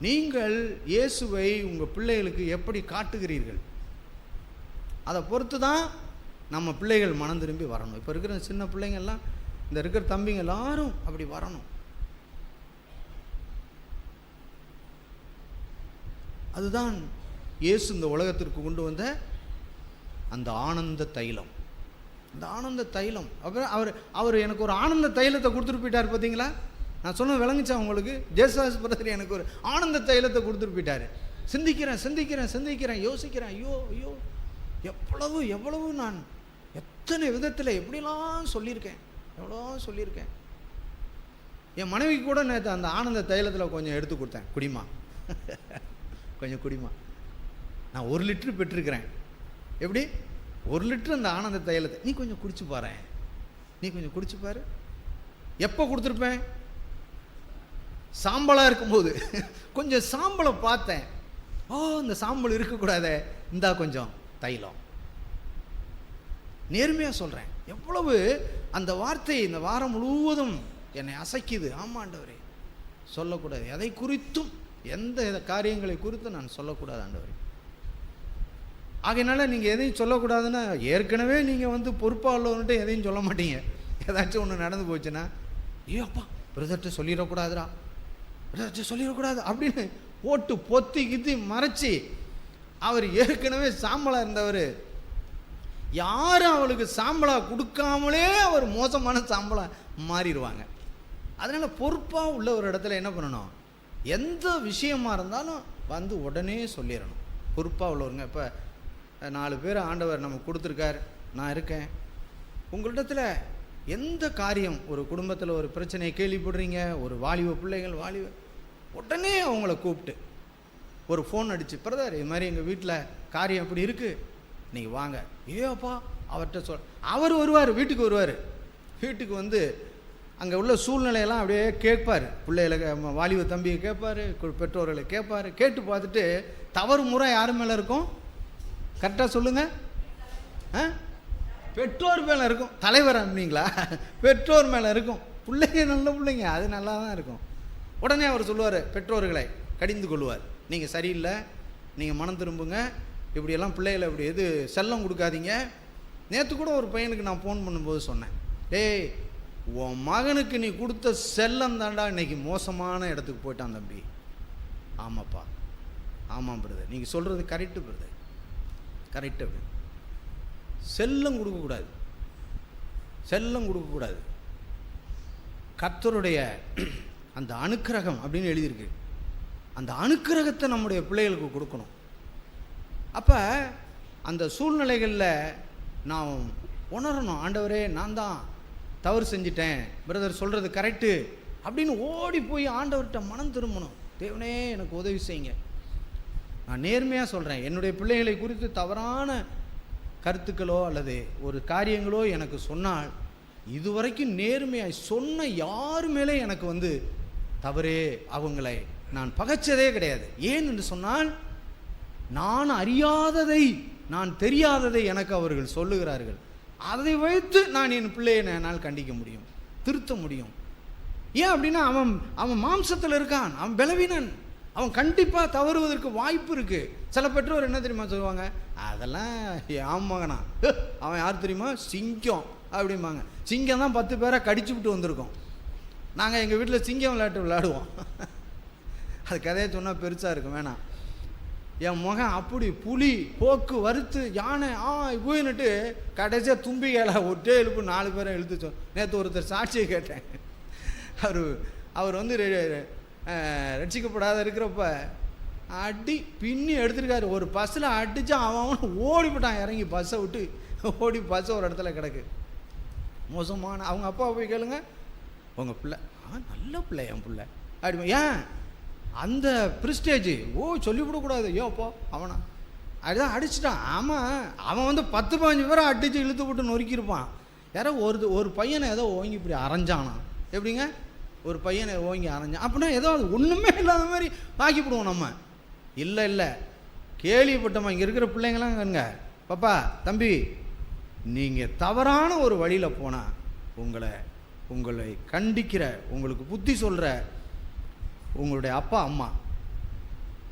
நீங்கள் இயேசுவை உங்கள் பிள்ளைகளுக்கு எப்படி காட்டுகிறீர்கள் அதை பொறுத்து தான் நம்ம பிள்ளைகள் மனம் திரும்பி வரணும். இப்போ இருக்கிற சின்ன பிள்ளைங்கள்லாம், இந்த இருக்கிற தம்பிங்க எல்லாரும் அப்படி வரணும். அதுதான் இயேசு இந்த உலகத்திற்கு கொண்டு வந்த அந்த ஆனந்த தைலம். அந்த ஆனந்த தைலம். அப்புறம் அவர் எனக்கு ஒரு ஆனந்த தைலத்தை கொடுத்துட்டு போயிட்டார். பார்த்தீங்களா? நான் சொன்ன விளங்குச்சா உங்களுக்கு? ஜேசாஸ் பிரதர் எனக்கு ஒரு ஆனந்த தைலத்தை கொடுத்துட்டு போயிட்டார். சிந்திக்கிறேன், யோசிக்கிறேன். ஐயோ எவ்வளவு நான் எத்தனை விதத்தில் எப்படிலாம் சொல்லியிருக்கேன். என் மனைவிக்கு கூட நேற்று அந்த ஆனந்த தைலத்தில் கொஞ்சம் எடுத்து கொடுத்தேன். குடிமா, கொஞ்சம் குடிமா. நான் 1 லிட்டர் பெற்றிருக்கிறேன். எப்படி? 1 லிட்டர் அந்த ஆனந்த தைலத்தை நீ கொஞ்சம் குடிச்சு பாரு. எப்போ கொடுத்துருப்பேன்? சாம்பலாக இருக்கும்போது கொஞ்சம் சாம்பலை பார்த்தேன். இந்த சாம்பல் இருக்கக்கூடாதே, இந்தா கொஞ்சம் தைலம். நேர்மையாக சொல்கிறேன், எவ்வளவு அந்த வார்த்தை இந்த வாரம் முழுவதும் என்னை அசைக்குது. ஆமாண்டவரே, சொல்லக்கூடாது. எதை குறித்தும், எந்த காரியங்களை குறித்தும் நான் சொல்லக்கூடாது ஆண்டவரே. ஆகையினால நீங்கள் எதையும் சொல்லக்கூடாதுன்னா, ஏற்கனவே நீங்கள் பொறுப்பாக உள்ளவன்ட்டு எதையும் சொல்ல மாட்டீங்க. ஏதாச்சும் ஒன்று நடந்து போச்சுன்னா, அப்பா பிரதர்கிட்ட சொல்லிடக்கூடாதுடா, பிரதர்கிட்ட சொல்லிடக்கூடாது அப்படின்னு போட்டு பொத்தி கித்தி மறைச்சி, அவர் ஏற்கனவே சாம்பலாக இருந்தவர் யாரும் அவளுக்கு சாம்பலாக கொடுக்காமலே அவர் மோசமான சாம்பலாக மாறிடுவாங்க. அதனால் பொறுப்பாக உள்ள ஒரு இடத்துல என்ன பண்ணணும்? எந்த விஷயமாக இருந்தாலும் உடனே சொல்லிடணும். பொறுப்பாக உள்ளவருங்க. இப்போ 4 பேர் ஆண்டவர் நமக்கு கொடுத்துருக்கார், நான் இருக்கேன். உங்களிடத்தில் எந்த காரியம், ஒரு குடும்பத்தில் ஒரு பிரச்சனையை கேள்விப்படுறீங்க, ஒரு வாலிப பிள்ளைகள் உடனே அவங்கள கூப்பிட்டு ஒரு ஃபோன் அடித்து, பிரதர் இது மாதிரி எங்கள் வீட்டில் காரியம் எப்படி இருக்குது, நீங்கள் வாங்க. அப்பா அவர்கிட்ட அவர் வருவார், வீட்டுக்கு வருவார். வீட்டுக்கு அங்கே உள்ள சூழ்நிலையெல்லாம் அப்படியே கேட்பார். பிள்ளைகளை, வாலிப தம்பியை கேட்பார், பெற்றோர்களை கேட்பார். கேட்டு பார்த்துட்டு தவறு முறை யார் மேலே இருக்கும்? கரெக்டாக சொல்லுங்கள். பெற்றோர் மேலே இருக்கும். தலைவர் அப்படிங்களா? பெற்றோர் மேலே இருக்கும். பிள்ளைங்க நல்ல பிள்ளைங்க, அது நல்லா தான் இருக்கும். உடனே அவர் சொல்லுவார், பெற்றோர்களை கடிந்து கொள்வார். நீங்கள் சரியில்லை, நீங்கள் மனம் திரும்புங்க, இப்படியெல்லாம் பிள்ளைகளை இப்படி செல்லம் கொடுக்காதீங்க. நேற்று கூட ஒரு பையனுக்கு நான் ஃபோன் பண்ணும்போது சொன்னேன், டேய் உன் மகனுக்கு நீ கொடுத்த செல்லம் தாண்டா இன்னைக்கு மோசமான இடத்துக்கு போயிட்டான் தம்பி. ஆமாப்பா, ஆமாம் பிரதர், நீங்கள் சொல்கிறது கரெக்டு பிரதர், கரெக்டு. செல்லம் கொடுக்கக்கூடாது. கர்த்தருடைய அந்த அனுக்கிரகம் அப்படின்னு எழுதியிருக்கு. அந்த அனுக்கிரகத்தை நம்முடைய பிள்ளைகளுக்கு கொடுக்கணும். அப்போ அந்த சூழ்நிலைகளில் நான் உணரணும், ஆண்டவரே நான் தான் தவறு செஞ்சிட்டேன், பிரதர் சொல்கிறது கரெக்டு அப்படின்னு ஓடி போய் ஆண்டவர்கிட்ட மனம் திரும்பணும். தேவனே எனக்கு உதவி செய்யுங்க. நான் நேர்மையாக சொல்கிறேன், என்னுடைய பிள்ளைகளை குறித்து தவறான கருத்துக்களோ அல்லது ஒரு காரியங்களோ எனக்கு சொன்னால், இதுவரைக்கும் நேர்மையாக சொன்ன யார் மேலே எனக்கு தவறே, அவங்களை நான் பகைச்சதே கிடையாது. ஏன் என்று சொன்னால், நான் அறியாததை, நான் தெரியாததை எனக்கு அவர்கள் சொல்லுகிறார்கள். அதை வைத்து நான் என் பிள்ளையை என்னால் கண்டிக்க முடியும், திருத்த முடியும். ஏன் அப்படின்னா, அவன் மாம்சத்தில் இருக்கான், அவன் பலவீனன், அவன் கண்டிப்பாக தவறுவதற்கு வாய்ப்பு இருக்குது. சில பெற்றோர் என்ன தெரியுமா சொல்லுவாங்க, அதெல்லாம் என் மகனா, அவன் யார் தெரியுமா, சிங்கம் அப்படிம்பாங்க. சிங்கம் தான் 10 பேரை கடிச்சு விட்டு வந்திருக்கோம். நாங்கள் எங்கள் வீட்டில் சிங்கம் விளையாடுவோம். அது கதையை சொன்னால் பெருசாக இருக்கும், வேணாம். என் மகன் அப்படி புலி, போக்கு, வறுத்து, யானை போயின்னுட்டு கடைசியாக தும்பிக்கையில் ஒட்டே எழுப்பு 4 பேரை இழுத்து நேற்று ஒருத்தர் சாட்சியை கேட்டேன். அவர் ரட்சிக்கப்படாத இருக்கிறப்ப அடி பின்னி எடுத்துருக்காரு. ஒரு பஸ்ஸில் அடித்தா அவன் ஓடிப்பட்டான், இறங்கி பஸ்ஸை விட்டு ஓடி, பஸ்ஸை ஒரு இடத்துல கிடக்கு. மோசமான, அவங்க அப்பா போய் கேளுங்க, உங்கள் பிள்ளை நல்ல பிள்ளை, என் பிள்ளை அப்படி. ஏன் அந்த ப்ரிஸ்டேஜ் சொல்லிவிடக்கூடாது. அப்போ அவனா அதுதான் அடிச்சிட்டான். ஆமாம், அவன் 10-15 பேரை அடித்து இழுத்து விட்டு நொறுக்கியிருப்பான். யாரோ ஒரு பையனை ஏதோ ஓங்கி இப்படி அரைஞ்சானா, எப்படிங்க ஒரு பையனை ஓங்கி அரைஞ்சான் அப்படின்னா ஏதோ அது ஒன்றுமே இல்லாத மாதிரி ஆக்கிவிடுவோம் நம்ம. இல்லை கேள்விப்பட்டோமா, இங்கே இருக்கிற பிள்ளைங்களாம் கங்க, பாப்பா தம்பி நீங்கள் தவறான ஒரு வழியில் போனால் உங்களை கண்டிக்கிற, உங்களுக்கு புத்தி சொல்கிற உங்களுடைய அப்பா அம்மா.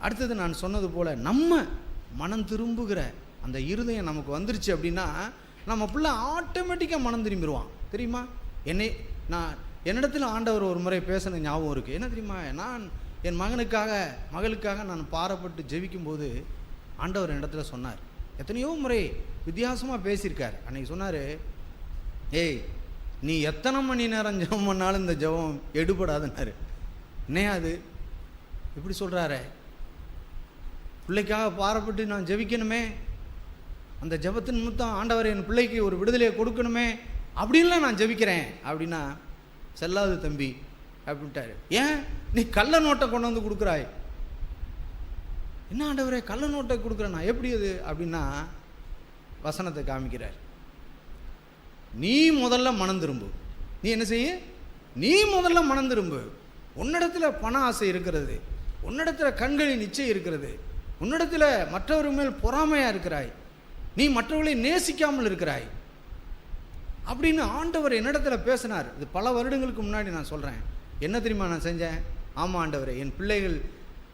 அடுத்தது நான் சொன்னது போல், நம்ம மனம் திரும்புகிற அந்த இருதயம் நமக்கு வந்துருச்சு அப்படின்னா, நம்ம பிள்ளை ஆட்டோமேட்டிக்காக மனம் திரும்பிடுவான். தெரியுமா? என்னிடத்தில் ஆண்டவர் ஒரு முறை பேசின ஞாபகம் இருக்குது. என்ன தெரியுமா? நான் என் மகளுக்காக நான் பாரப்பட்டு ஜெபிக்கும்போது ஆண்டவர் என்னிடத்துல சொன்னார். எத்தனையோ முறை வித்தியாசமாக பேசியிருக்கார். அன்றைக்கி சொன்னார், ஏய் நீ எத்தனை மணி நேரம் ஜெபம் பண்ணாலும் இந்த ஜெபம் எடுபடாதுன்னாரு. என்னையா அது இப்படி சொல்கிறாரு? பிள்ளைக்காக பாரப்பட்டு நான் ஜெபிக்கணுமே, அந்த ஜெபத்தின் நிமித்தம் ஆண்டவர் என் பிள்ளைக்கு ஒரு விடுதலையை கொடுக்கணுமே அப்படின்லாம் நான் ஜெபிக்கிறேன் அப்படின்னா, செல்லாது தம்பி அப்படின்ட்டாரு. ஏன் நீ கள்ள நோட்டை கொண்டு வந்து கொடுக்குறாய்? என்ன ஆண்டவரே கள்ள நோட்டை கொடுக்குறேன்னா எப்படி அது அப்படின்னா, வசனத்தை காமிக்கிறார். நீ முதல்ல மனம் திரும்பு. நீ என்ன செய்ய? நீ முதல்ல மனம் திரும்பு. உன்னிடத்துல பண ஆசை இருக்கிறது, உன்னிடத்துல கண்களின் நிச்சயம் இருக்கிறது, உன்னிடத்துல மற்றவர் மேல் பொறாமையாக இருக்கிறாய், நீ மற்றவர்களை நேசிக்காமல் இருக்கிறாய் அப்படின்னு ஆண்டவர் என்னிடத்துல பேசினார். இது பல வருடங்களுக்கு முன்னாடி நான் சொல்கிறேன். என்ன தெரியுமா நான் செஞ்சேன்? ஆமாம் ஆண்டவரே, என் பிள்ளைகள்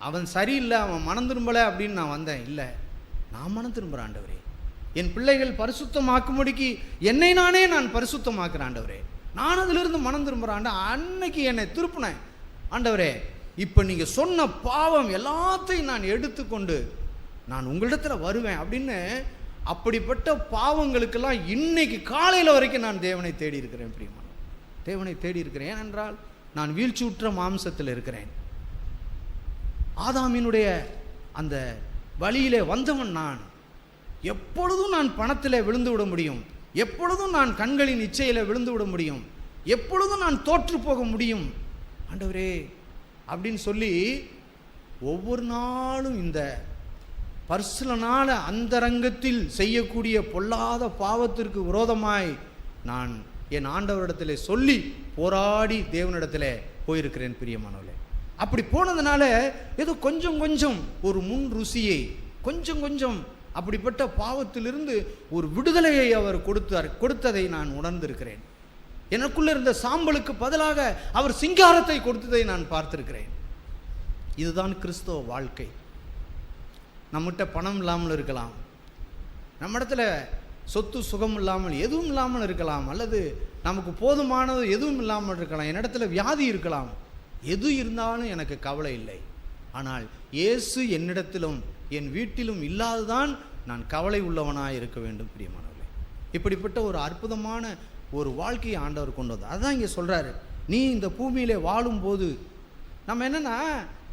அவன் சரியில்லை, அவன் மனம் திரும்பலை அப்படின்னு நான் வந்தேன். இல்லை, நான் மனம் திரும்புகிறேன் ஆண்டவரே. என் பிள்ளைகள் பரிசுத்தமாக்கும்படிக்கு என்னை நானே நான் பரிசுத்தமாக்குறேன் ஆண்டவரே. நான் அதிலிருந்து மனம் திரும்புகிறேன். அன்னைக்கு என்னை திருப்பினேன். ஆண்டவரே, இப்போ நீங்கள் சொன்ன பாவம் எல்லாத்தையும் நான் எடுத்துக்கொண்டு நான் உங்களிடத்தில் வருவேன் அப்படின்னு. அப்படிப்பட்ட பாவங்களுக்கெல்லாம் இன்னைக்கு காலையில் வரைக்கும் நான் தேவனை தேடி இருக்கிறேன். பிரியமான தேவனை தேடி இருக்கிறேன். ஏனென்றால் நான் வீழ்ச்சியுற்ற மாம்சத்தில் இருக்கிறேன். ஆதாமினுடைய அந்த வழியிலே வந்தவன் நான். எப்பொழுதும் நான் பணத்தில் விழுந்து விட முடியும், எப்பொழுதும் நான் கண்களின் இச்சையில் விழுந்து விட முடியும், எப்பொழுதும் நான் தோற்று போக முடியும் ஆண்டவரே அப்படின்னு சொல்லி ஒவ்வொரு நாளும் இந்த பர்சனலான அந்தரங்கத்தில் செய்யக்கூடிய பொல்லாத பாவத்திற்கு விரோதமாய் நான் என் ஆண்டவரிடத்தில் சொல்லி போராடி தேவனிடத்தில் போயிருக்கிறேன். பிரியமானவர்களே, அப்படி போனதுனால ஏதோ கொஞ்சம் கொஞ்சம் ஒரு முன் ருசியை, கொஞ்சம் கொஞ்சம் அப்படிப்பட்ட பாவத்திலிருந்து ஒரு விடுதலையை அவர் கொடுத்ததை நான் உணர்ந்திருக்கிறேன். எனக்குள்ள இருந்த சாம்பலுக்கு பதிலாக அவர் சிங்காரத்தை கொடுத்ததை நான் பார்த்திருக்கிறேன். இதுதான் கிறிஸ்தவ வாழ்க்கை. நம்மகிட்ட பணம் இல்லாமல் இருக்கலாம், நம்ம இடத்துல சொத்து சுகம் இல்லாமல் எதுவும் இல்லாமல் இருக்கலாம், அல்லது நமக்கு போதுமானது எதுவும் இல்லாமல் இருக்கலாம், என்னிடத்துல வியாதி இருக்கலாம். எது இருந்தாலும் எனக்கு கவலை இல்லை. ஆனால் இயேசு என்னிடத்திலும் என் வீட்டிலும் இல்லாததான் நான் கவலை உள்ளவனாக இருக்க வேண்டும். பிரியமானவர்களே, இப்படிப்பட்ட ஒரு அற்புதமான ஒரு வாழ்க்கையை ஆண்டவர் கொண்டு வந்தார். அதுதான் இங்கே சொல்கிறாரு. நீ இந்த பூமியிலே வாழும்போது நம்ம என்னென்னா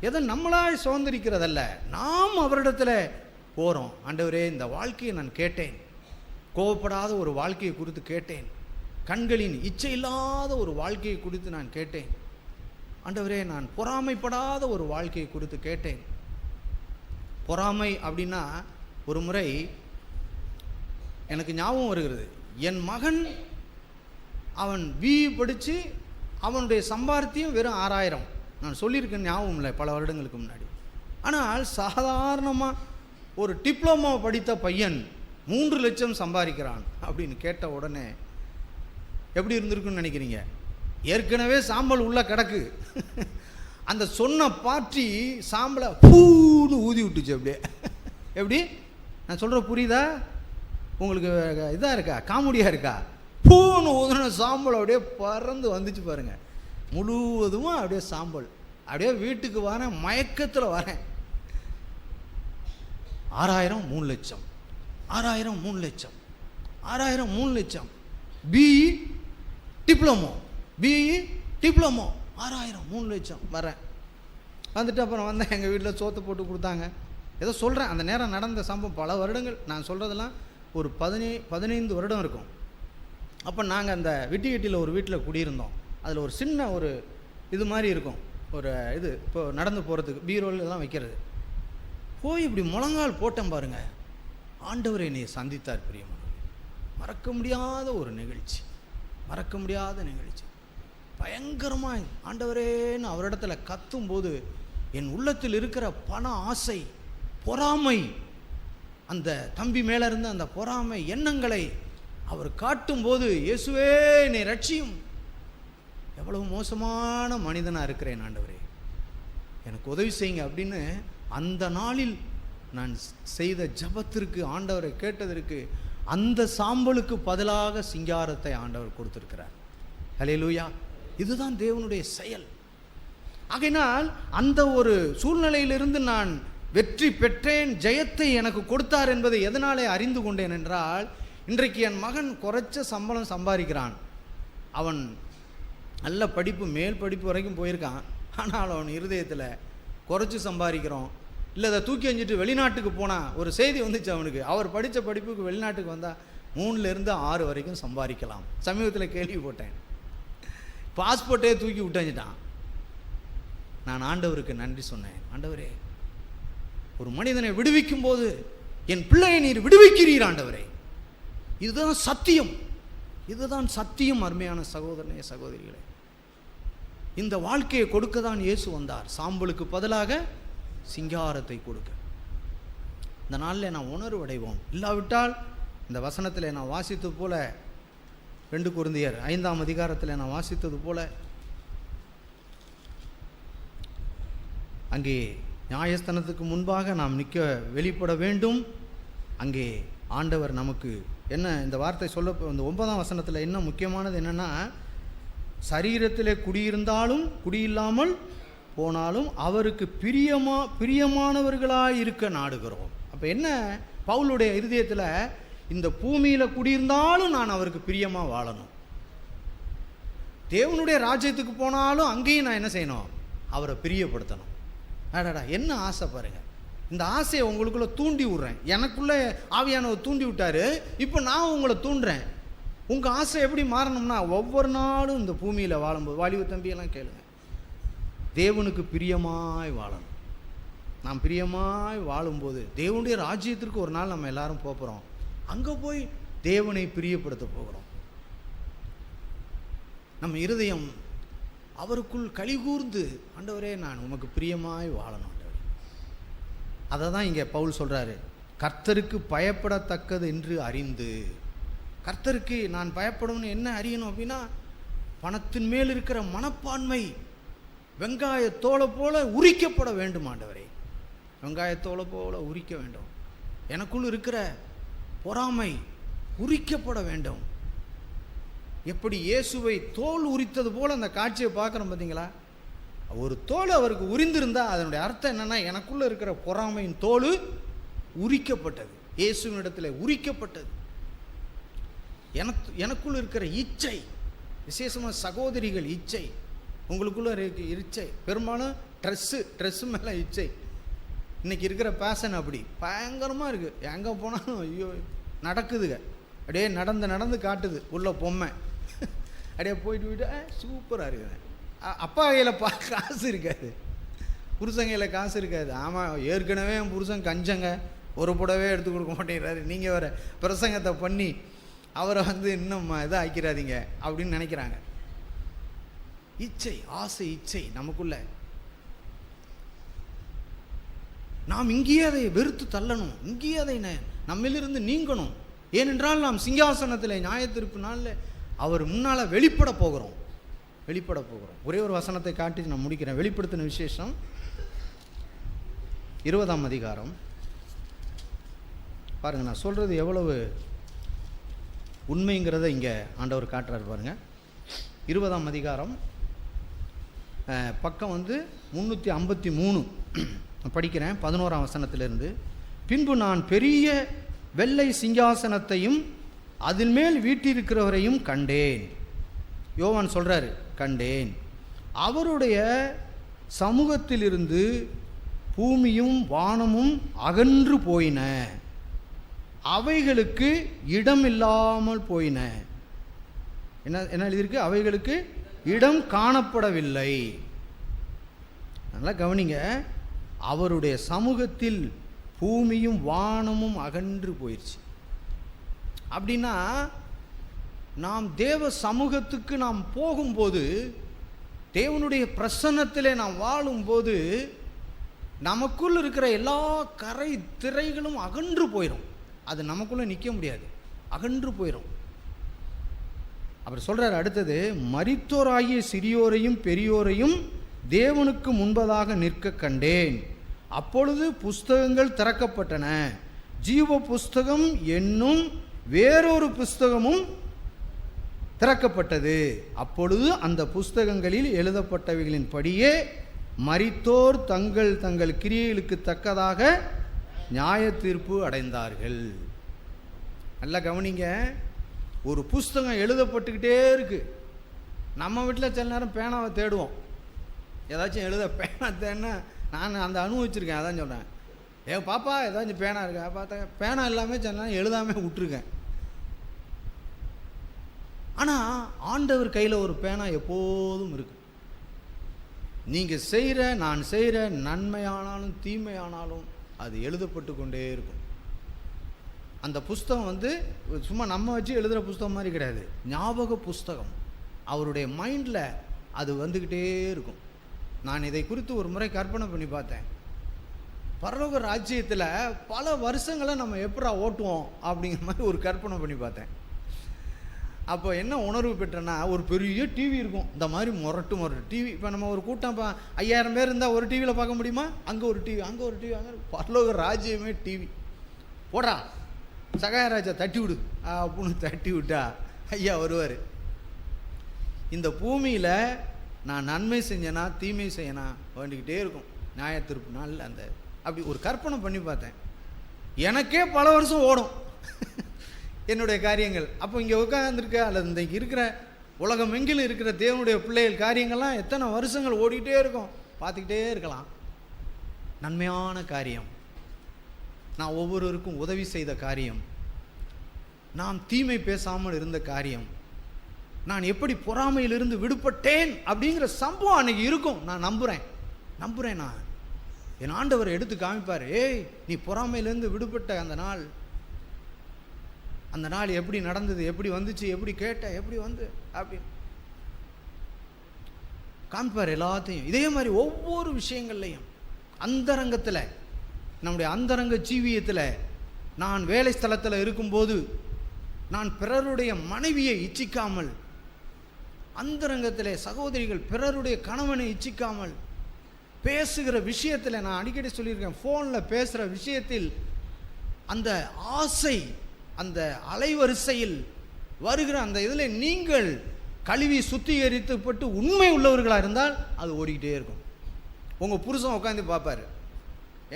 எதை நம்மளாய் சுதந்திரிக்கிறதல்ல, நாம் அவரிடத்தில் போகிறோம். ஆண்டவரே, இந்த வாழ்க்கையை நான் கேட்டேன், கோபப்படாத ஒரு வாழ்க்கையை குறித்து கேட்டேன், கண்களின் இச்சை இல்லாத ஒரு வாழ்க்கையை குறித்து நான் கேட்டேன். ஆண்டவரே, நான் பொறாமைப்படாத ஒரு வாழ்க்கையை குறித்து கேட்டேன். பொறாமை அப்படின்னா ஒரு முறை எனக்கு ஞாபகம் வருகிறது. என் மகன் அவன் பிஇ படித்து அவனுடைய சம்பாத்தியம் வெறும் 6000. நான் சொல்லியிருக்கேன், ஞாபகம் இல்லை, பல வருடங்களுக்கு முன்னாடி. ஆனால் சாதாரணமாக ஒரு டிப்ளமோ படித்த பையன் 3 லட்சம் சம்பாதிக்கிறான் அப்படின்னு கேட்ட உடனே எப்படி இருந்திருக்குன்னு நினைக்கிறீங்க? ஏற்கனவே சாம்பல் உள்ள கிடக்கு. அந்த சொன்ன பார்ட்டி சாம்பலை பூன்னு ஊதி விட்டுச்சு. அப்படியே எப்படி நான் சொல்கிற புரியுதா உங்களுக்கு? இதாக இருக்கா, காமெடியாக இருக்கா? பூன்னு ஊதுன சாம்பல் அப்படியே பறந்து வந்துச்சு பாருங்கள். முழுவதும் அப்படியே சாம்பல். அப்படியே வீட்டுக்கு வரேன், மயக்கத்தில் வரேன். 6000 3 லட்சம், 6000 3 லட்சம், 6000 3 லட்சம். பிஇ டிப்ளமோ 6000 3 லட்சம் வரேன். வந்துட்டு அப்புறம் வந்தேன், எங்கள் வீட்டில் சோத்தை போட்டு கொடுத்தாங்க. ஏதோ சொல்கிறேன், அந்த நேரம் நடந்த சம்பவம் பல வருடங்கள். நான் சொல்கிறதெல்லாம் ஒரு 15 வருடம் இருக்கும். அப்போ நாங்கள் அந்த விட்டிகட்டியில் ஒரு வீட்டில் குடியிருந்தோம். அதில் ஒரு சின்ன ஒரு இது மாதிரி இருக்கும், ஒரு இது இப்போ நடந்து போகிறதுக்கு பீரோல் இதெல்லாம் வைக்கிறது. போய் இப்படி முழங்கால் போட்டேன் பாருங்க. ஆண்டவர் என்னை சந்தித்தார். பிரியமான மறக்க முடியாத ஒரு நிகழ்ச்சி, மறக்க முடியாத நிகழ்ச்சி. பயங்கரமாக ஆண்டவரேன்னு அவரிடத்துல கத்தும்போது என் உள்ளத்தில் இருக்கிற பண ஆசை, பொறாமை, அந்த தம்பி மேலே இருந்த அந்த பொறாமை எண்ணங்களை அவர் காட்டும்போது, இயேசுவே என்னை ரட்சியும், எவ்வளவு மோசமான மனிதனாக இருக்கிறேன் ஆண்டவரே, எனக்கு உதவி செய்யுங்க அப்படின்னு அந்த நாளில் நான் செய்த ஜபத்திற்கு, ஆண்டவரை கேட்டதற்கு அந்த சாம்பலுக்கு பதிலாக சிங்காரத்தை ஆண்டவர் கொடுத்திருக்கிறார். ஹல்லேலூயா. இதுதான் தேவனுடைய செயல். ஆகையினால் அந்த ஒரு சூழ்நிலையிலிருந்து நான் வெற்றி பெற்றேன், ஜெயத்தை எனக்கு கொடுத்தார் என்பதை எதனாலே அறிந்து கொண்டேன் என்றால், இன்றைக்கு என் மகன் குறைச்ச சம்பளம் சம்பாதிக்கிறான். அவன் நல்ல படிப்பு, மேல் படிப்பு வரைக்கும் போயிருக்கான். ஆனால் அவன் இருதயத்தில் குறைச்சி சம்பாதிக்கிறோம், இல்லை அதை தூக்கி எஞ்சிட்டு வெளிநாட்டுக்கு போனால் ஒரு செய்தி வந்துச்சு அவனுக்கு, அவர் படித்த படிப்புக்கு வெளிநாட்டுக்கு வந்தால் 3லேருந்து 6 வரைக்கும் சம்பாதிக்கலாம். சமீபத்தில் கேள்விப்பட்டேன். பாஸ்போர்ட்டே தூக்கி விட்டுட்டான். நான் ஆண்டவருக்கு நன்றி சொன்னேன். ஆண்டவரே, ஒரு மனிதனை விடுவிக்கும் போது என் பிள்ளையை நீர் விடுவிக்கிறீர் ஆண்டவரே. இதுதான் சத்தியம், இதுதான் சத்தியம். அருமையான சகோதரனே, சகோதரிகளே, இந்த வாழ்க்கையை கொடுக்க தான் இயேசு வந்தார். சாம்பலுக்கு பதிலாக சிங்காரத்தை கொடுக்க. இந்த நாளில் நான் உணர்வடைவோம். இல்லாவிட்டால் இந்த வசனத்தில் நான் வாசித்தது போல, 2 கொரிந்தியர் 5ஆம் அதிகாரத்தில் நான் வாசித்தது போல, அங்கே நியாயஸ்தானத்துக்கு முன்பாக நாம் நிற்க வெளிப்பட வேண்டும். அங்கே ஆண்டவர் நமக்கு என்ன இந்த வார்த்தை சொல்ல, இந்த 9ஆம் வசனத்தில் என்ன முக்கியமானது என்னென்னா, சரீரத்திலே குடியிருந்தாலும் குடியில்லாமல் போனாலும் அவருக்கு பிரியமானவர்களாக இருக்க நாடுகிறோம். அப்போ என்ன, பவுலுடைய இருதயத்தில் இந்த பூமியில் குடியிருந்தாலும் நான் அவருக்கு பிரியமாக வாழணும். தேவனுடைய ராஜ்யத்துக்கு போனாலும் அங்கேயும் நான் என்ன செய்யணும், அவரை பிரியப்படுத்தணும். அடடா, என்ன ஆசை பாருங்க. இந்த ஆசையை உங்களுக்குள்ளே தூண்டி விட்றேன். எனக்குள்ளே ஆவியானவர் தூண்டி விட்டார், இப்போ நான் உங்களை தூண்டுறேன். உங்கள் ஆசை எப்படி மாறணும்னா, ஒவ்வொரு நாளும் இந்த பூமியில் வாழும்போது, வாலிப தம்பியெல்லாம் கேளுங்க, தேவனுக்கு பிரியமாய் வாழணும். நாம் பிரியமாய் வாழும்போது தேவனுடைய ராஜ்யத்திற்கு ஒரு நாள் நம்ம எல்லாரும் போகிறோம். அங்கே போய் தேவனை பிரியப்படுத்த போகிறோம். நம்ம இருதயம் அவருக்குள் கலிகூர்ந்து, ஆண்டவரே நான் உமக்கு பிரியமாய் வாழணும் ஆண்டவரே. அதை தான் இங்கே பவுல் சொல்கிறாரு, கர்த்தருக்கு பயப்படத்தக்கது என்று அறிந்து. கர்த்தருக்கு நான் பயப்படணும்னு என்ன அறியணும் அப்படின்னா, பணத்தின் மேல் இருக்கிற மனப்பான்மை வெங்காயத்தோலை போல உரிக்கப்பட வேண்டும் ஆண்டவரே. வெங்காயத்தோலை போல உரிக்க வேண்டும். எனக்குள் இருக்கிற பொறாமை உரிக்கப்பட வேண்டும். எப்படி இயேசுவை தோல் உரித்தது போல அந்த காட்சியை பார்க்குறோம் பார்த்தீங்களா? ஒரு தோல் அவருக்கு உரிந்திருந்தால் அதனுடைய அர்த்தம் என்னென்னா, எனக்குள்ளே இருக்கிற பொறாமையின் தோல் உரிக்கப்பட்டது, இயேசுவினிடத்தில் உரிக்கப்பட்டது. எனக்குள்ள இருக்கிற இச்சை, விசேஷமாக சகோதரிகள் இச்சை, உங்களுக்குள்ள இச்சை, பெரும்பாலும் ட்ரெஸ்ஸு மேலே இச்சை. இன்றைக்கி இருக்கிற பேஷன் அப்படி பயங்கரமாக இருக்குது. எங்கே போனாலும் ஐயோ நடக்குதுங்க, அப்படியே நடந்து காட்டுது உள்ள பொம்மை. அப்படியே போயிட்டு சூப்பராக இருக்குது. அப்பா கையில் காசு இருக்காது, புருஷன் கையில் காசு இருக்காது. ஆமாம், ஏற்கனவே என் புருஷன் கஞ்சங்க, ஒரு புடவே எடுத்து கொடுக்க மாட்டேங்கிறாரு, நீங்கள் வேறு பிரசங்கத்தை பண்ணி அவரை இன்னும் இதை ஆக்கிறாதீங்க அப்படின்னு நினைக்கிறாங்க. இச்சை, ஆசை, இச்சை நமக்குள்ள. நாம் இங்கேயே அதை வெறுத்து தள்ளணும், இங்கேயே அதை நம்மிலிருந்து நீங்கணும். ஏனென்றால் நாம் சிங்காசனத்தில் நியாயத்தீர்ப்பு நாளில் அவர் முன்னால் வெளிப்பட போகிறோம். ஒரே ஒரு வசனத்தை காட்டி நான் முடிக்கிறேன். வெளிப்படுத்தின விசேஷம் 20ஆம் அதிகாரம் பாருங்கள். நான் சொல்கிறது எவ்வளவு உண்மைங்கிறத இங்கே ஆண்டவர் காட்டுறாரு பாருங்கள். 20ஆம் அதிகாரம் பக்கம் 353 படிக்கிறேன், 11ஆம் வசனத்திலிருந்து. பின்பு நான் பெரிய வெள்ளை சிங்காசனத்தையும் அதன் மேல் வீட்டிருக்கிறவரையும் கண்டேன். யோவான் சொல்கிறாரு, கண்டேன். அவருடைய சமூகத்திலிருந்து பூமியும் வானமும் அகன்று போயின, அவைகளுக்கு இடமில்லாமல் போயின. என்ன எழுதியிருக்கு? அவைகளுக்கு இடம் காணப்படவில்லை. நல்லா கவனிங்க, அவருடைய சமூகத்தில் பூமியும் வானமும் அகன்று போயிடுச்சு. அப்படின்னா நாம் தேவ சமூகத்துக்கு நாம் போகும்போது, தேவனுடைய பிரசன்னத்திலே நாம் வாழும்போது, நமக்குள் இருக்கிற எல்லா கரை திரைகளும் அகன்று போயிடும். அது நமக்குள்ளே நிற்க முடியாது, அகன்று போயிடும். அவர் சொல்கிறார் அடுத்தது, மரித்தோராகிய சிறியோரையும் பெரியோரையும் தேவனுக்கு முன்பதாக நிற்க கண்டேன். அப்பொழுது புஸ்தகங்கள் திறக்கப்பட்டன, ஜீவ புஸ்தகம் என்னும் வேறொரு புஸ்தகமும் திறக்கப்பட்டது. அப்பொழுது அந்த புஸ்தகங்களில் எழுதப்பட்டவைகளின் படியே மரித்தோர் தங்கள் தங்கள் கிரியைகளுக்கு தக்கதாக நியாய தீர்ப்பு அடைந்தார்கள். நல்லா கவனிங்க, ஒரு புஸ்தகம் எழுதப்பட்டுக்கிட்டே இருக்கு. நம்ம வீட்டில் சில நேரம் பேனாவை தேடுவோம், ஏதாச்சும் எழுத பேனா தேடினா, நான் அந்த அனுபவிச்சிருக்கேன். அதான் சொல்கிறேன், பாப்பா ஏதாச்சும் பேனா இருக்கா பார்த்தா பேனா எல்லாமே சில நேரம் எழுதாமல் விட்டுருக்கேன். ஆனால் ஆண்டவர் கையில் ஒரு பேனா எப்போதும் இருக்கு. நீங்கள் செய்கிற நான் செய்கிற நன்மையானாலும் தீமையானாலும் அது எழுதப்பட்டு கொண்டே இருக்கும். அந்த புஸ்தகம் சும்மா நம்ம வச்சு எழுதுகிற புஸ்தகம் மாதிரி கிடையாது, ஞாபக புஸ்தகம். அவருடைய மைண்டில் அது வந்துக்கிட்டே இருக்கும். நான் இதை குறித்து ஒரு முறை கற்பனை பண்ணி பார்த்தேன். பரலோக ராஜ்யத்தில் பல வருஷங்களை நம்ம எப்படா ஓட்டுவோம் அப்படிங்கிற மாதிரி ஒரு கற்பனை பண்ணி பார்த்தேன். அப்போ என்ன உணர்வு பெற்றேன்னா, ஒரு பெரிய டிவி இருக்கும், இந்த மாதிரி முரட்டு டிவி. இப்போ நம்ம ஒரு கூட்டம், இப்போ 5000 பேர் இருந்தால் ஒரு டிவியில் பார்க்க முடியுமா? அங்கே ஒரு டிவி, அங்கே ஒரு டிவி, அங்கே பரலோக ராஜ்யமே டிவி. போடா சகாயராஜா தட்டி விடு அப்படின்னு தட்டி விட்டா ஐயா வருவார். இந்த பூமியில் நான் நன்மை செஞ்சேனா தீமை செய்யனா வேண்டிக்கிட்டே இருக்கும். நியாய தீர்ப்பு நாள் அந்த அப்படி ஒரு கற்பனை பண்ணி பார்த்தேன். எனக்கே பல வருஷம் ஓடும் என்னுடைய காரியங்கள். அப்போ இங்கே உட்காந்துருக்க அல்லது இந்த இருக்கிற உலகம் எங்கிலும் இருக்கிற தேவனுடைய பிள்ளைகள் காரியங்கள்லாம் எத்தனை வருஷங்கள் ஓடிக்கிட்டே இருக்கும், பார்த்துக்கிட்டே இருக்கலாம். நன்மையான காரியம், நான் ஒவ்வொருவருக்கும் உதவி செய்த காரியம், நான் தீமை பேசாமல் இருந்த காரியம், நான் எப்படி பொறாமையிலிருந்து விடுபட்டேன் அப்படிங்கிற சம்பவம் அன்னைக்கு இருக்கும். நான் நம்புகிறேன். நான் என் ஆண்டவர் எடுத்து காமிப்பார். ஏய், நீ பொறாமையிலேருந்து விடுபட்ட அந்த நாள் எப்படி நடந்தது, எப்படி வந்துச்சு, எப்படி கேட்ட, எப்படி வந்து அப்படி காமிப்பார் எல்லாத்தையும். இதே மாதிரி ஒவ்வொரு விஷயங்கள்லையும் அந்தரங்கத்தில், நம்முடைய அந்தரங்க ஜீவியத்தில், நான் வேலை ஸ்தலத்தில் இருக்கும்போது நான் பிறருடைய மனைவியை இச்சிக்காமல், அந்தரங்கத்தில் சகோதரிகள் பிறருடைய கணவனை இச்சிக்காமல் பேசுகிற விஷயத்தில், நான் அடிக்கடி சொல்லியிருக்கேன், ஃபோனில் பேசுகிற விஷயத்தில் அந்த ஆசை, அந்த அலைவரிசையில் வருகிற அந்த இதில் நீங்கள் கழுவி சுத்திகரித்துப்பட்டு உண்மை உள்ளவர்களாக இருந்தால் அது ஓடிக்கிட்டே இருக்கும். உங்கள் புருஷன் உட்காந்து பார்ப்பார்,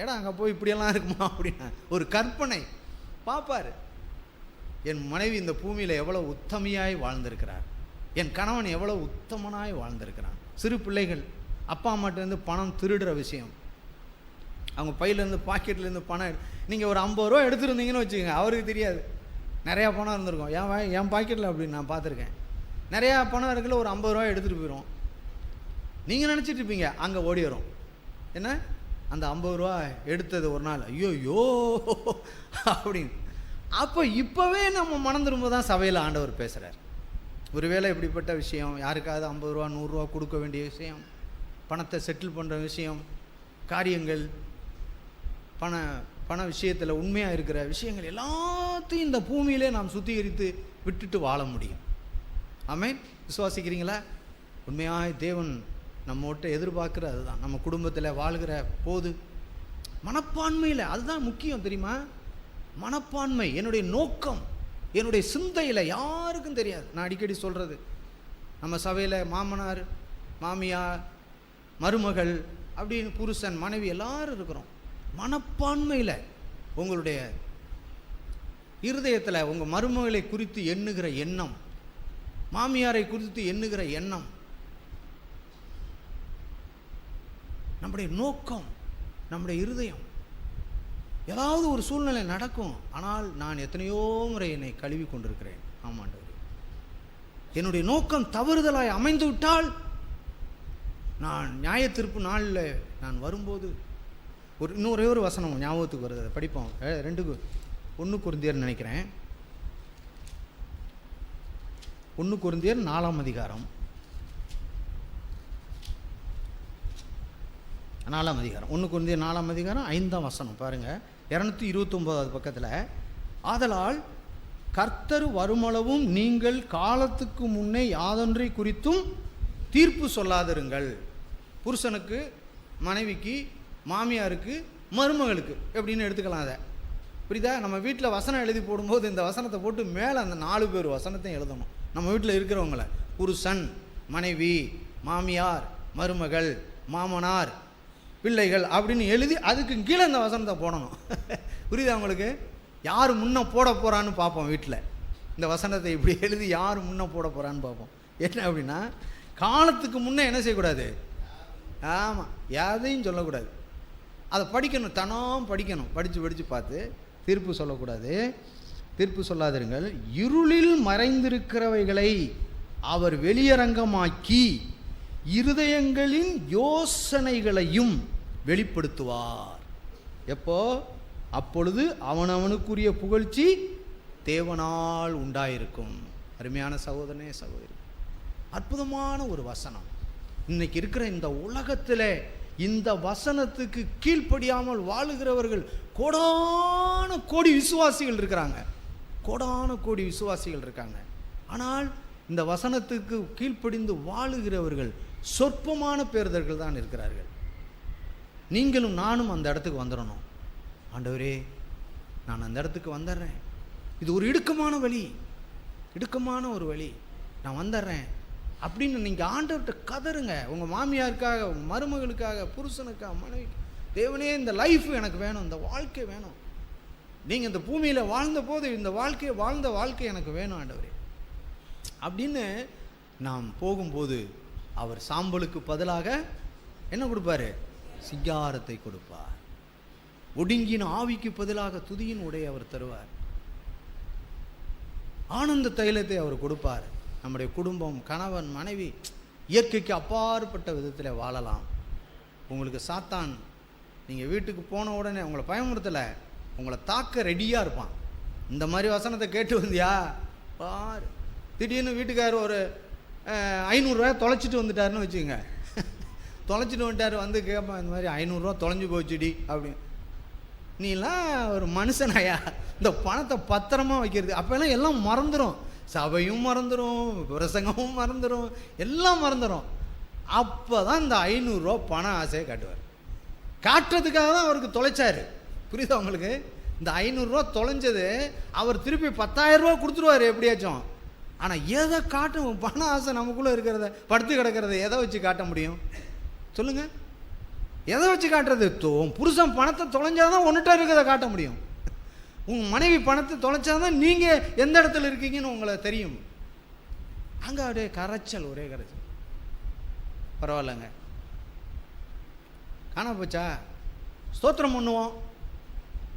ஏடா அங்கே போய் இப்படியெல்லாம் இருக்குமா அப்படின்னா ஒரு கற்பனை பார்ப்பார். என் மனைவி இந்த பூமியில் எவ்வளோ உத்தமையாய் வாழ்ந்திருக்கிறார், என் கணவன் எவ்வளோ உத்தமனாய் வாழ்ந்திருக்கிறான். சிறு பிள்ளைகள் அப்பா அம்மாட்டேருந்து பணம் திருடுற விஷயம், அவங்க பையிலேருந்து பாக்கெட்லேருந்து பணம், நீங்கள் ஒரு 50 ரூபா எடுத்துருந்தீங்கன்னு வச்சுக்கோங்க, அவருக்கு தெரியாது நிறையா பணம் இருந்திருக்கும். என் பாக்கெட்டில் அப்படின்னு நான் பார்த்துருக்கேன். நிறையா பணம் இருக்குல்ல, ஒரு 50 ரூபா எடுத்துகிட்டு போயிடும். நீங்கள் நினச்சிட்டு இருப்பீங்க, அங்கே ஓடி வரும். என்ன, அந்த 50 ரூபா எடுத்தது ஒரு நாள் ஐயோ அப்படின்னு. அப்போ இப்போவே நம்ம மனம் திரும்ப தான் சபையில் ஆண்டவர் பேசுகிறார். ஒருவேளை இப்படிப்பட்ட விஷயம், யாருக்காவது 50 ரூபா 100 ரூபா கொடுக்க வேண்டிய விஷயம், பணத்தை செட்டில் பண்ணுற விஷயம், காரியங்கள், பண விஷயத்தில் உண்மையாக இருக்கிற விஷயங்கள் எல்லாத்தையும் இந்த பூமியிலே நாம் சுத்திகரித்து விட்டுட்டு வாழ முடியும். ஆமென். விசுவாசிக்கிறீங்களா? உண்மையாக தேவன் நம்மகிட்ட எதிர்பார்க்குற அதுதான். நம்ம குடும்பத்தில் வாழ்கிற போது மனப்பான்மையில் அதுதான் முக்கியம், தெரியுமா? மனப்பான்மை, என்னுடைய நோக்கம், என்னுடைய சிந்தையில் யாருக்கும் தெரியாது. நான் அடிக்கடி சொல்கிறது, நம்ம சபையில் மாமனார் மாமியார் மருமகள் அப்படின்னு புருஷன் மனைவி எல்லாரும் இருக்கிறோம். மனப்பான்மையில் உங்களுடைய இருதயத்தில் உங்கள் மருமகளை குறித்து எண்ணுகிற எண்ணம், மாமியாரை குறித்து எண்ணுகிற எண்ணம், நம்முடைய நோக்கம், நம்முடைய இருதயம். ஏதாவது ஒரு சூழ்நிலை நடக்கும், ஆனால் நான் எத்தனையோ முறை என்னை கழுவி கொண்டிருக்கிறேன். ஆமாண்டவர், என்னுடைய நோக்கம் தவறுதலாய் அமைந்து விட்டால், நான் நியாய தீர்ப்பு நாளில் நான் வரும்போது இன்னொரே ஒரு வசனம் ஞாபகத்துக்கு வருது, அதை படிப்போம். 1 கொரிந்தியர் நினைக்கிறேன், 1 கொரிந்தியர் 4ஆம் அதிகாரம் 1 கொரிந்தியர் 4ஆம் அதிகாரம் 5ஆம் வசனம் பாருங்கள், 229வது பக்கத்தில். ஆதலால் கர்த்தர் வருமளவும் நீங்கள் காலத்துக்கு முன்னே யாதொன்றை குறித்தும் தீர்ப்பு சொல்லாதிருங்கள். புருஷனுக்கு, மனைவிக்கு, மாமியாருக்கு, மருமகளுக்கு எப்படின்னு எடுத்துக்கலாம். அதை புரியுதா? நம்ம வீட்டில் வசனம் எழுதி போடும்போது இந்த வசனத்தை போட்டு மேலே அந்த 4 பேர் வசனத்தையும் எழுதணும். நம்ம வீட்டில் இருக்கிறவங்கள, புருஷன், மனைவி, மாமியார், மருமகள், மாமனார், பிள்ளைகள் அப்படின்னு எழுதி அதுக்கு கீழே இந்த வசனத்தை போடணும். புரியுதா உங்களுக்கு? யார் முன்ன போட போகிறான்னு பார்ப்போம். வீட்டில் இந்த வசனத்தை இப்படி எழுதி யார் முன்ன போட போகிறான்னு பார்ப்போம். என்ன அப்படின்னா, காலத்துக்கு முன்னே என்ன செய்யக்கூடாது? ஆமாம், யாரையும் சொல்லக்கூடாது. அதை படிக்கணும், தனம் படிக்கணும். படித்து பார்த்து தீர்ப்பு சொல்லக்கூடாது. தீர்ப்பு சொல்லாதிருங்கள். இருளில் மறைந்திருக்கிறவைகளை அவர் வெளியரங்கமாக்கி இருதயங்களின் யோசனைகளையும் வெளிப்படுத்துவார். எப்போ? அப்பொழுது அவனவனுக்குரிய புகழ்ச்சி தேவனால் உண்டாயிருக்கும். அருமையான சகோதரனே, சகோதரி, அற்புதமான ஒரு வசனம். இன்னைக்கு இருக்கிற இந்த உலகத்தில் இந்த வசனத்துக்கு கீழ்ப்படியாமல் வாழுகிறவர்கள் கோடான கோடி விசுவாசிகள் இருக்கிறாங்க. கோடான கோடி விசுவாசிகள் இருக்காங்க. ஆனால் இந்த வசனத்துக்கு கீழ்ப்படிந்து வாழுகிறவர்கள் சொற்பமான பேர்தர்கள் தான் இருக்கிறார்கள். நீங்களும் நானும் அந்த இடத்துக்கு வந்துடணும். ஆண்டவரே, நான் அந்த இடத்துக்கு வந்துடுறேன். இது ஒரு இடுக்கமான வழி, இடுக்கமான ஒரு வழி, நான் வந்துடுறேன் அப்படின்னு நீங்கள் ஆண்டவர்கிட்ட கதறுங்க. உங்கள் மாமியாருக்காக, உங்கள் மருமகளுக்காக, புருஷனுக்காக, மனைவி, தேவனே இந்த லைஃப் எனக்கு வேணும், இந்த வாழ்க்கை வேணும். நீங்கள் இந்த பூமியில் வாழ்ந்த போது இந்த வாழ்ந்த வாழ்க்கை எனக்கு வேணும் ஆண்டவரே அப்படின்னு நாம் போகும்போது அவர் சாம்பலுக்கு பதிலாக என்ன கொடுப்பாரு? சிங்காரத்தை கொடுப்பார். ஒடுங்கின ஆவிக்கு பதிலாக துதியின் உடை அவர் தருவார். ஆனந்த தைலத்தை அவர் கொடுப்பார். நம்முடைய குடும்பம், கணவன், மனைவி இயற்கைக்கு அப்பாற்பட்ட விதத்தில் வாழலாம். உங்களுக்கு சாத்தான் நீங்கள் வீட்டுக்கு போன உடனே உங்களை பயமுறுத்தலை, உங்களை தாக்க ரெடியாக இருப்பான். இந்த மாதிரி வசனத்தை கேட்டு வந்தியா பார், திடீர்னு வீட்டுக்காரர் ஒரு 500 ரூபாய் தொலைச்சிட்டு வந்துட்டாருன்னு வச்சுக்கோங்க. தொலைச்சிட்டு வந்துட்டார், வந்து கேட்பான், இந்த மாதிரி 500 ரூபா தொலைஞ்சு போச்சுடி அப்படின்னு. நீலாம் ஒரு மனுஷனாயா? இந்த பணத்தை பத்திரமா வைக்கிறது. அப்போல்லாம் எல்லாம் மறந்துடும், சபையும் மறந்துடும், பிரசங்கமும் மறந்துடும், எல்லாம் மறந்துடும். அப்போ தான் இந்த 500 ரூபா பண ஆசையை காட்டுவார். காட்டுறதுக்காக தான் அவருக்கு தொலைச்சார். புரியுதா உங்களுக்கு? இந்த 500 ரூபா தொலைஞ்சது அவர் திருப்பி 10,000 ரூபா கொடுத்துருவார் எப்படியாச்சும். ஆனால் எதை காட்டும்? பண ஆசை நமக்குள்ளே இருக்கிறத, படுத்து கிடக்கிறத எதை வச்சு காட்ட முடியும் சொல்லுங்கள்? எதை வச்சு காட்டுறது? புருஷன் பணத்தை தொலைஞ்சாதான் ஒன்றுட்டா இருக்கிறத காட்ட முடியும். உங்கள் மனைவி பணத்தை தொலைச்சாதான் நீங்கள் எந்த இடத்துல இருக்கீங்கன்னு உங்களை தெரியும். அங்கே அப்படியே கரைச்சல், ஒரே கரைச்சல். பரவாயில்லைங்க, காண போச்சா, ஸ்தோத்திரம் பண்ணுவோம்,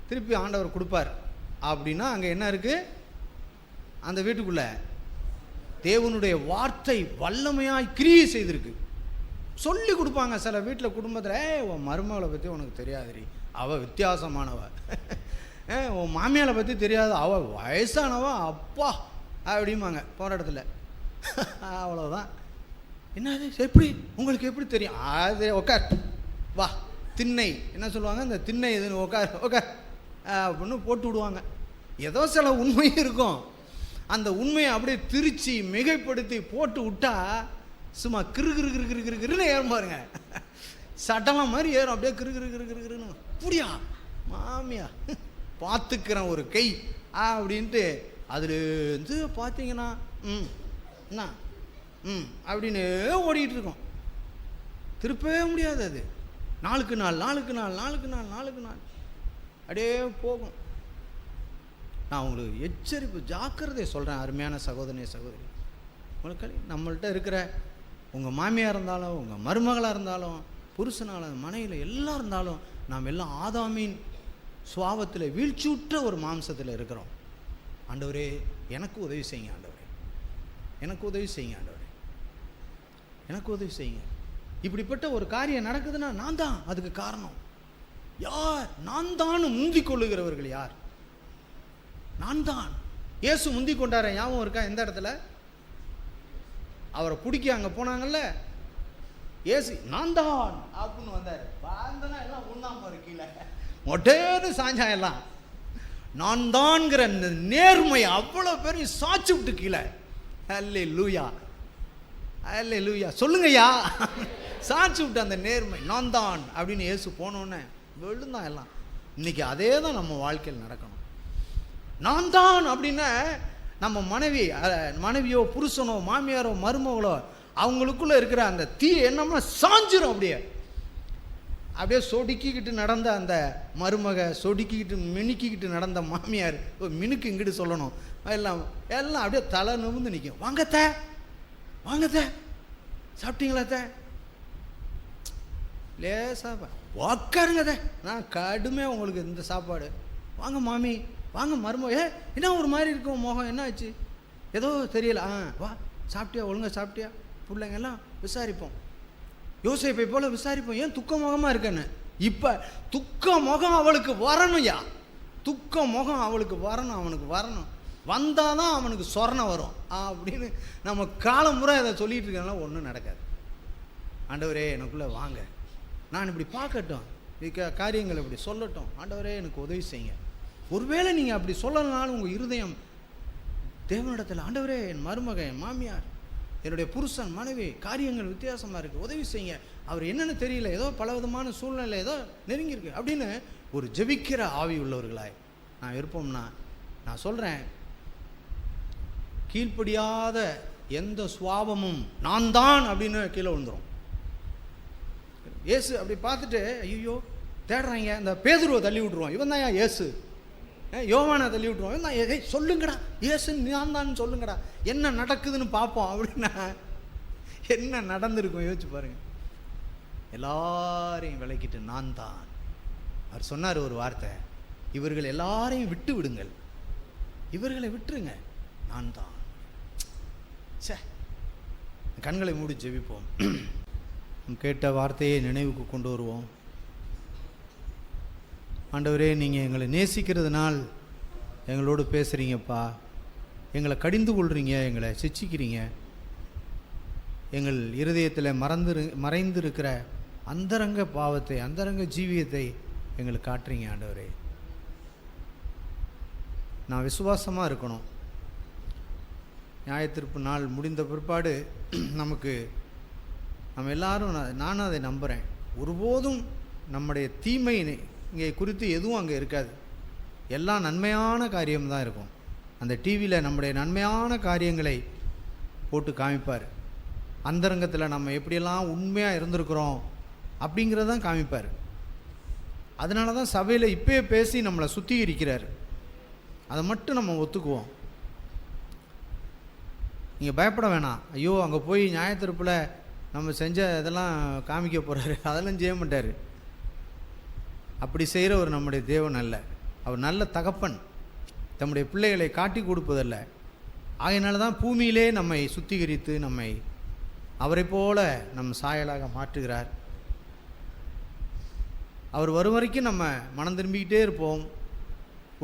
திருப்பி ஆண்டவர் கொடுப்பார் அப்படின்னா அங்கே என்ன இருக்குது? அந்த வீட்டுக்குள்ளே தேவனுடைய வார்த்தை வல்லமையாய் கிரியை செய்திருக்கு. சொல்லி கொடுப்பாங்க சில வீட்டில், குடும்பத்தில், உன் மருமகளை பற்றி உனக்கு தெரியாதுரி, அவள் வித்தியாசமானவ, உன் மாமியாரை பற்றி தெரியாது, அவள் வயசானவ, அப்பா அப்படிம்பாங்க போகிற இடத்துல. அவ்வளோதான். என்னது எப்படி உங்களுக்கு எப்படி தெரியும்? அது உக்கார், வா திண்ணை, என்ன சொல்லுவாங்க, இந்த திண்ணை எதுன்னு, உக்கார் உக்கார் அப்படின்னு போட்டு விடுவாங்க. ஏதோ சில உண்மை இருக்கும், அந்த உண்மையை அப்படியே திரிச்சு மிகைப்படுத்தி போட்டு விட்டா சும்மா கிரு கிரு கிரு கிரு கிரு கிருன்னு ஏறும் பாருங்க. சட்டலாம் மாதிரி ஏறும், அப்படியே கிரு கிரு கிரு கிரு கிருன்னு. புரியா மாமியா பார்த்துக்கிறேன் ஒரு கை அப்படின்ட்டு அதுலேருந்து பார்த்தீங்கன்னா என்ன அப்படின்னு ஓடிக்கிட்டு இருக்கோம். திருப்பவே முடியாது. அது நாளுக்கு நாள் நாளுக்கு நாள் நாளுக்கு நாள் நாளுக்கு நாள் அப்படியே போகும். நான் உங்களுக்கு எச்சரிப்பு, ஜாக்கிரதையை சொல்கிறேன் அருமையான சகோதரனே, சகோதரி. உங்களுக்கு நம்மள்கிட்ட இருக்கிற உங்கள் மாமியார் இருந்தாலும், உங்கள் மருமகளாக இருந்தாலும், புருஷனால மனைவியில் எல்லாம் இருந்தாலும், நாம் எல்லாம் ஆதாமின் சுவாபத்தில் வீழ்ச்சியுற்ற ஒரு மாம்சத்தில் இருக்கிறோம். ஆண்டவரே எனக்கு உதவி செய்யுங்க, ஆண்டவரே எனக்கு உதவி செய்யுங்க, ஆண்டவரே எனக்கு உதவி செய்யுங்க. இப்படிப்பட்ட ஒரு காரியம் நடக்குதுன்னா நான் தான் அதுக்கு காரணம். யார்? நான் தான் முந்திக் கொள்ளுகிறவர்கள் யார்? நான் தான். இயேசு முந்தி கொண்டார ஞாபகம் இருக்கா? எந்த இடத்துல? அவரை பிடிக்க அங்கே போனாங்கல்ல, ஏசு நான் தான் அப்படின்னு வந்தார். வாழ்ந்தனா எல்லாம் உண்ணாம இருக்கீங்கள, மொட்டேன்னு சாஞ்சா எல்லாம் நான் தான்ங்கிற அந்த நேர்மை அவ்வளோ பேரையும் சாச்சு விட்டு கீழே. அல்லேலூயா, அல்லேலூயா சொல்லுங்கய்யா. சாச்சு விட்டு அந்த நேர்மை, நான் தான் அப்படின்னு இயேசு போனோன்னே விழுந்தான் எல்லாம். இன்னைக்கு அதே தான் நம்ம வாழ்க்கையில் நடக்கணும். நான் தான் அப்படின்னா நம்ம மனைவியோ புருஷனோ மாமியாரோ மருமகளோ அவங்களுக்குள்ள இருக்கிற அந்த தீ என்னம்னா சாஞ்சிரும். அப்படியே சொடுக்கிக்கிட்டு நடந்த அந்த மருமக, சொடுக்கிக்கிட்டு மினுக்கிக்கிட்டு நடந்த மாமியார், மினுக்கு இங்கிட்டு சொல்லணும், எல்லாம் அப்படியே தலை நிமிர்ந்து நிற்கும். வாங்கத்த வாங்கத்த, சாப்பிட்டீங்களா? லேசா உக்காருங்கத, நான் கடுமையாக உங்களுக்கு இந்த சாப்பாடு. வாங்க மாமி, வாங்க மருமக, என்ன ஒரு மாதிரி இருக்கும் முகம், என்ன ஆச்சு, ஏதோ தெரியல, வா சாப்பிட்டியா, ஒழுங்காக சாப்பிட்டியா, பிள்ளைங்கெல்லாம் விசாரிப்போம். யோசேப்பை போல விசாரிப்போம், ஏன் துக்க முகமாக இருக்கேன்னு. இப்போ துக்க முகம் அவளுக்கு வரணும்யா, துக்க முகம் அவளுக்கு வரணும், அவனுக்கு வரணும், வந்தால் தான் அவனுக்கு சொரணை வரும் அப்படின்னு நம்ம காலமுறை அதை சொல்லிகிட்டு இருக்கனால ஒன்றும் நடக்காது. ஆண்டவரே எனக்குள்ளே வாங்க, நான் இப்படி பார்க்கட்டும், காரியங்கள் இப்படி சொல்லட்டும், ஆண்டவரே எனக்கு உதவி செய்யுங்க. ஒருவேளை நீங்கள் அப்படி சொல்லனாலும் உங்கள் இருதயம் தேவனிடத்தில், ஆண்டவரே என் மருமக, என் மாமியார், என்னுடைய புருஷன், மனைவி, காரியங்கள் வித்தியாசமாக இருக்குது, உதவி செய்யுங்க, அவர் என்னென்னு தெரியல, ஏதோ பலவிதமான சூழ்நிலை ஏதோ நெருங்கியிருக்கு அப்படின்னு ஒரு ஜெபிக்கிற ஆவி உள்ளவர்களாய் நான் இருப்போம்னா, நான் சொல்கிறேன், கீழ்ப்படியாத எந்த சுவாபமும் நான் தான் அப்படின்னு கீழே விழுந்துடும். இயேசு அப்படி பார்த்துட்டு ஐயோ தேடுறாங்க, இந்த பேதுருவை தள்ளி விட்டுருவோம், இவன் தான் இயேசு, யோவானை தள்ளி விட்டுருவோம், இவன் தான் சொல்லுங்கடா இயேசு நான் தான் சொல்லுங்கடா, என்ன நடக்குதுன்னு பார்ப்போம் அப்படின்னா என்ன நடந்திருக்கும் யோசிச்சு பாருங்க. எல்லாரையும் விளக்கிட்டு நான் தான். அவர் சொன்னார் ஒரு வார்த்தை, இவர்கள் எல்லாரையும் விட்டு விடுங்கள், இவர்களை விட்டுருங்க, நான் தான். சே, கண்களை மூடி ஜெபிப்போம். கேட்ட வார்த்தையை நினைவுக்கு கொண்டு வருவோம். ஆண்டவரே, நீங்கள் எங்களை நேசிக்கிறதுனால் எங்களோடு பேசுகிறீங்கப்பா, எங்களை கடிந்து கொள்கிறீங்க, எங்களை சிச்சிக்கிறீங்க, எங்கள் இருதயத்தில் மறைந்திருக்கிற அந்தரங்க பாவத்தை, அந்தரங்க ஜீவியத்தை எங்களுக்கு காட்டுறீங்க. ஆண்டவரே, நான் விசுவாசமாக இருக்கணும். நியாயத்தீர்ப்பு நாள் முடிந்த பிற்பாடு நம்ம எல்லாரும், நானும் அதை நம்புகிறேன், ஒருபோதும் நம்முடைய தீமை இங்கே குறித்து எதுவும் அங்கே இருக்காது, எல்லாம் நன்மையான காரியம்தான் இருக்கும். அந்த டிவியில் நம்முடைய நன்மையான காரியங்களை போட்டு காமிப்பார், அந்தரங்கத்தில் நம்ம எப்படியெல்லாம் உண்மையாக இருந்திருக்கிறோம் அப்படிங்கிறதான் காமிப்பார். அதனால தான் சபையில் இப்போயே பேசி நம்மளை சுத்திகரிக்கிறார். அதை மட்டும் நம்ம ஒத்துக்குவோம். நீங்கள் பயப்பட வேணாம், ஐயோ அங்கே போய் நியாயத்தீர்ப்பில் நம்ம செஞ்ச இதெல்லாம் காமிக்க போகிறாரு, அதெல்லாம் செய்ய மாட்டார். அப்படி செய்கிறவர் நம்முடைய தேவன் அல்ல. அவர் நல்ல தகப்பன், தம்முடைய பிள்ளைகளை காட்டி கொடுப்பதல்ல. ஆகையினால தான் பூமியிலே நம்மை சுத்திகரித்து நம்மை அவரை போல நம் சாயலாக மாற்றுகிறார். அவர் வரும் வரைக்கும் நம்ம மனம் திரும்பிக்கிட்டே இருப்போம்.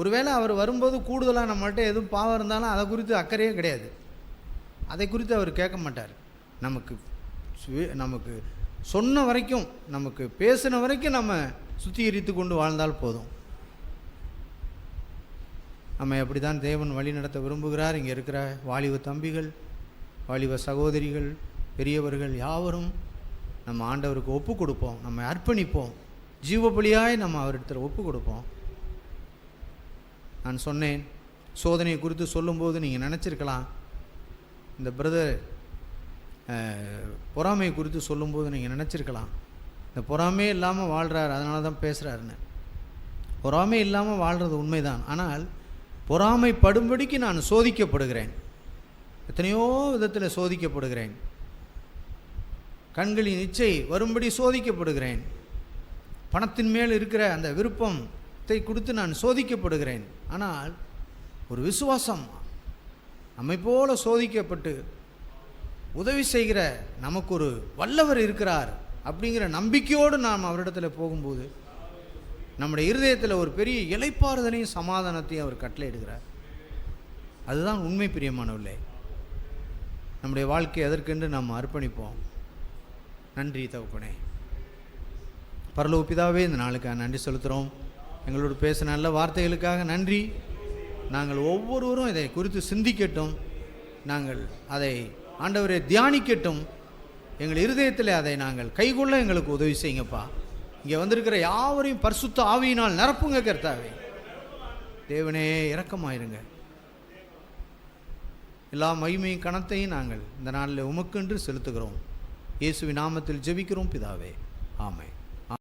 ஒருவேளை அவர் வரும்போது கூடுதலாக நம்மள்கிட்ட எதுவும் பாவம் இருந்தாலும் அதை குறித்து அக்கறையே கிடையாது, அதை குறித்து அவர் கேட்க மாட்டார். நமக்கு சொன்ன வரைக்கும், நமக்கு பேசின வரைக்கும் நம்ம சுத்திகரித்து கொண்டு வாழ்ந்தால் போதும். நம்ம அப்படி தான் தேவன் வழி நடத்த விரும்புகிறார். இங்கே இருக்கிற வாலிப தம்பிகள், வாலிப சகோதரிகள், பெரியவர்கள் யாவரும் நம்ம ஆண்டவருக்கு ஒப்பு கொடுப்போம், நம்ம அர்ப்பணிப்போம், ஜீவபலியாய் நம்ம அவரிடத்தில் ஒப்பு கொடுப்போம். நான் சொன்னேன், சோதனையை குறித்து சொல்லும்போது நீங்கள் நினச்சிருக்கலாம், இந்த பிரதர் பொறாமையை குறித்து சொல்லும்போது நீங்கள் நினச்சிருக்கலாம், இந்த பொறாமையே இல்லாமல் வாழ்கிறார் அதனால தான் பேசுகிறாருன்னு. பொறாமை இல்லாமல் வாழ்கிறது உண்மைதான். ஆனால் பொறாமைப்படும்படிக்கு நான் சோதிக்கப்படுகிறேன், எத்தனையோ விதத்தில் சோதிக்கப்படுகிறேன், கண்களின் இச்சை வரும்படி சோதிக்கப்படுகிறேன், பணத்தின் மேல் இருக்கிற அந்த விருப்பத்தை கொடுத்து நான் சோதிக்கப்படுகிறேன். ஆனால் ஒரு விசுவாசம் நம்மை போல சோதிக்கப்பட்டு உதவி செய்கிற நமக்கு ஒரு வல்லவர் இருக்கிறார் அப்படிங்கிற நம்பிக்கையோடு நாம் அவரிடத்தில் போகும்போது நம்முடைய இருதயத்தில் ஒரு பெரிய இளைப்பாறுதலையும் சமாதானத்தையும் அவர் கட்டளையிடுகிறார். அதுதான் உண்மை பிரியமானவர்களே. நம்முடைய வாழ்க்கை எதற்கென்று நாம் அர்ப்பணிப்போம். நன்றி தகப்பனே. பரலோக பிதாவே, இந்த நாளுக்காக நன்றி செலுத்துகிறோம். எங்களோடு பேச நல்ல வார்த்தைகளுக்காக நன்றி. நாங்கள் ஒவ்வொருவரும் இதை குறித்து சிந்திக்கட்டும், நாங்கள் அதை ஆண்டவரை தியானிக்கட்டும், எங்கள் இருதயத்தில் அதை நாங்கள் கைகொள்ள எங்களுக்கு உதவி செய்யுங்கப்பா. இங்கே வந்திருக்கிற யாவரையும் பரிசுத்த ஆவியினால் நிரப்புங்க கர்த்தாவே. தேவனே இரக்கமாயிருங்க. எல்லா மகிமையும் கனத்தையும் நாங்கள் இந்த நாளில் உமக்கென்று செலுத்துகிறோம். இயேசுவின் நாமத்தில் ஜெபிக்கிறோம் பிதாவே, ஆமென்.